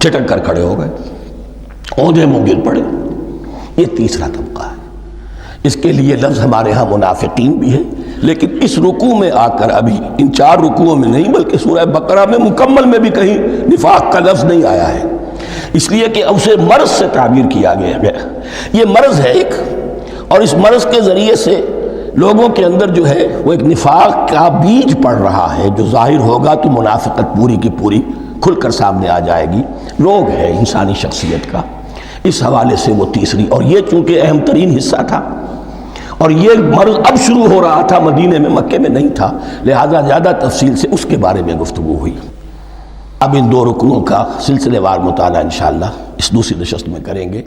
چھٹک کر کھڑے ہو گئے، اوندھے منہ گر پڑے۔ یہ تیسرا طبقہ ہے۔ اس کے لیے لفظ ہمارے ہاں منافقین بھی ہے، لیکن اس رکوع میں آ کر ابھی ان 4 رکوعوں میں نہیں بلکہ سورہ بقرہ میں مکمل میں بھی کہیں نفاق کا لفظ نہیں آیا ہے، اس لیے کہ اسے مرض سے تعبیر کیا گیا ہے۔ یہ مرض ہے ایک، اور اس مرض کے ذریعے سے لوگوں کے اندر جو ہے وہ ایک نفاق کا بیج پڑ رہا ہے، جو ظاہر ہوگا تو منافقت پوری کی پوری کھل کر سامنے آ جائے گی۔ روگ ہے انسانی شخصیت کا، اس حوالے سے وہ تیسری، اور یہ چونکہ اہم ترین حصہ تھا اور یہ مرض اب شروع ہو رہا تھا، مدینے میں، مکے میں نہیں تھا، لہذا زیادہ تفصیل سے اس کے بارے میں گفتگو ہوئی۔ اب ان 2 رکنوں کا سلسلے وار مطالعہ انشاءاللہ اس دوسری نشست میں کریں گے.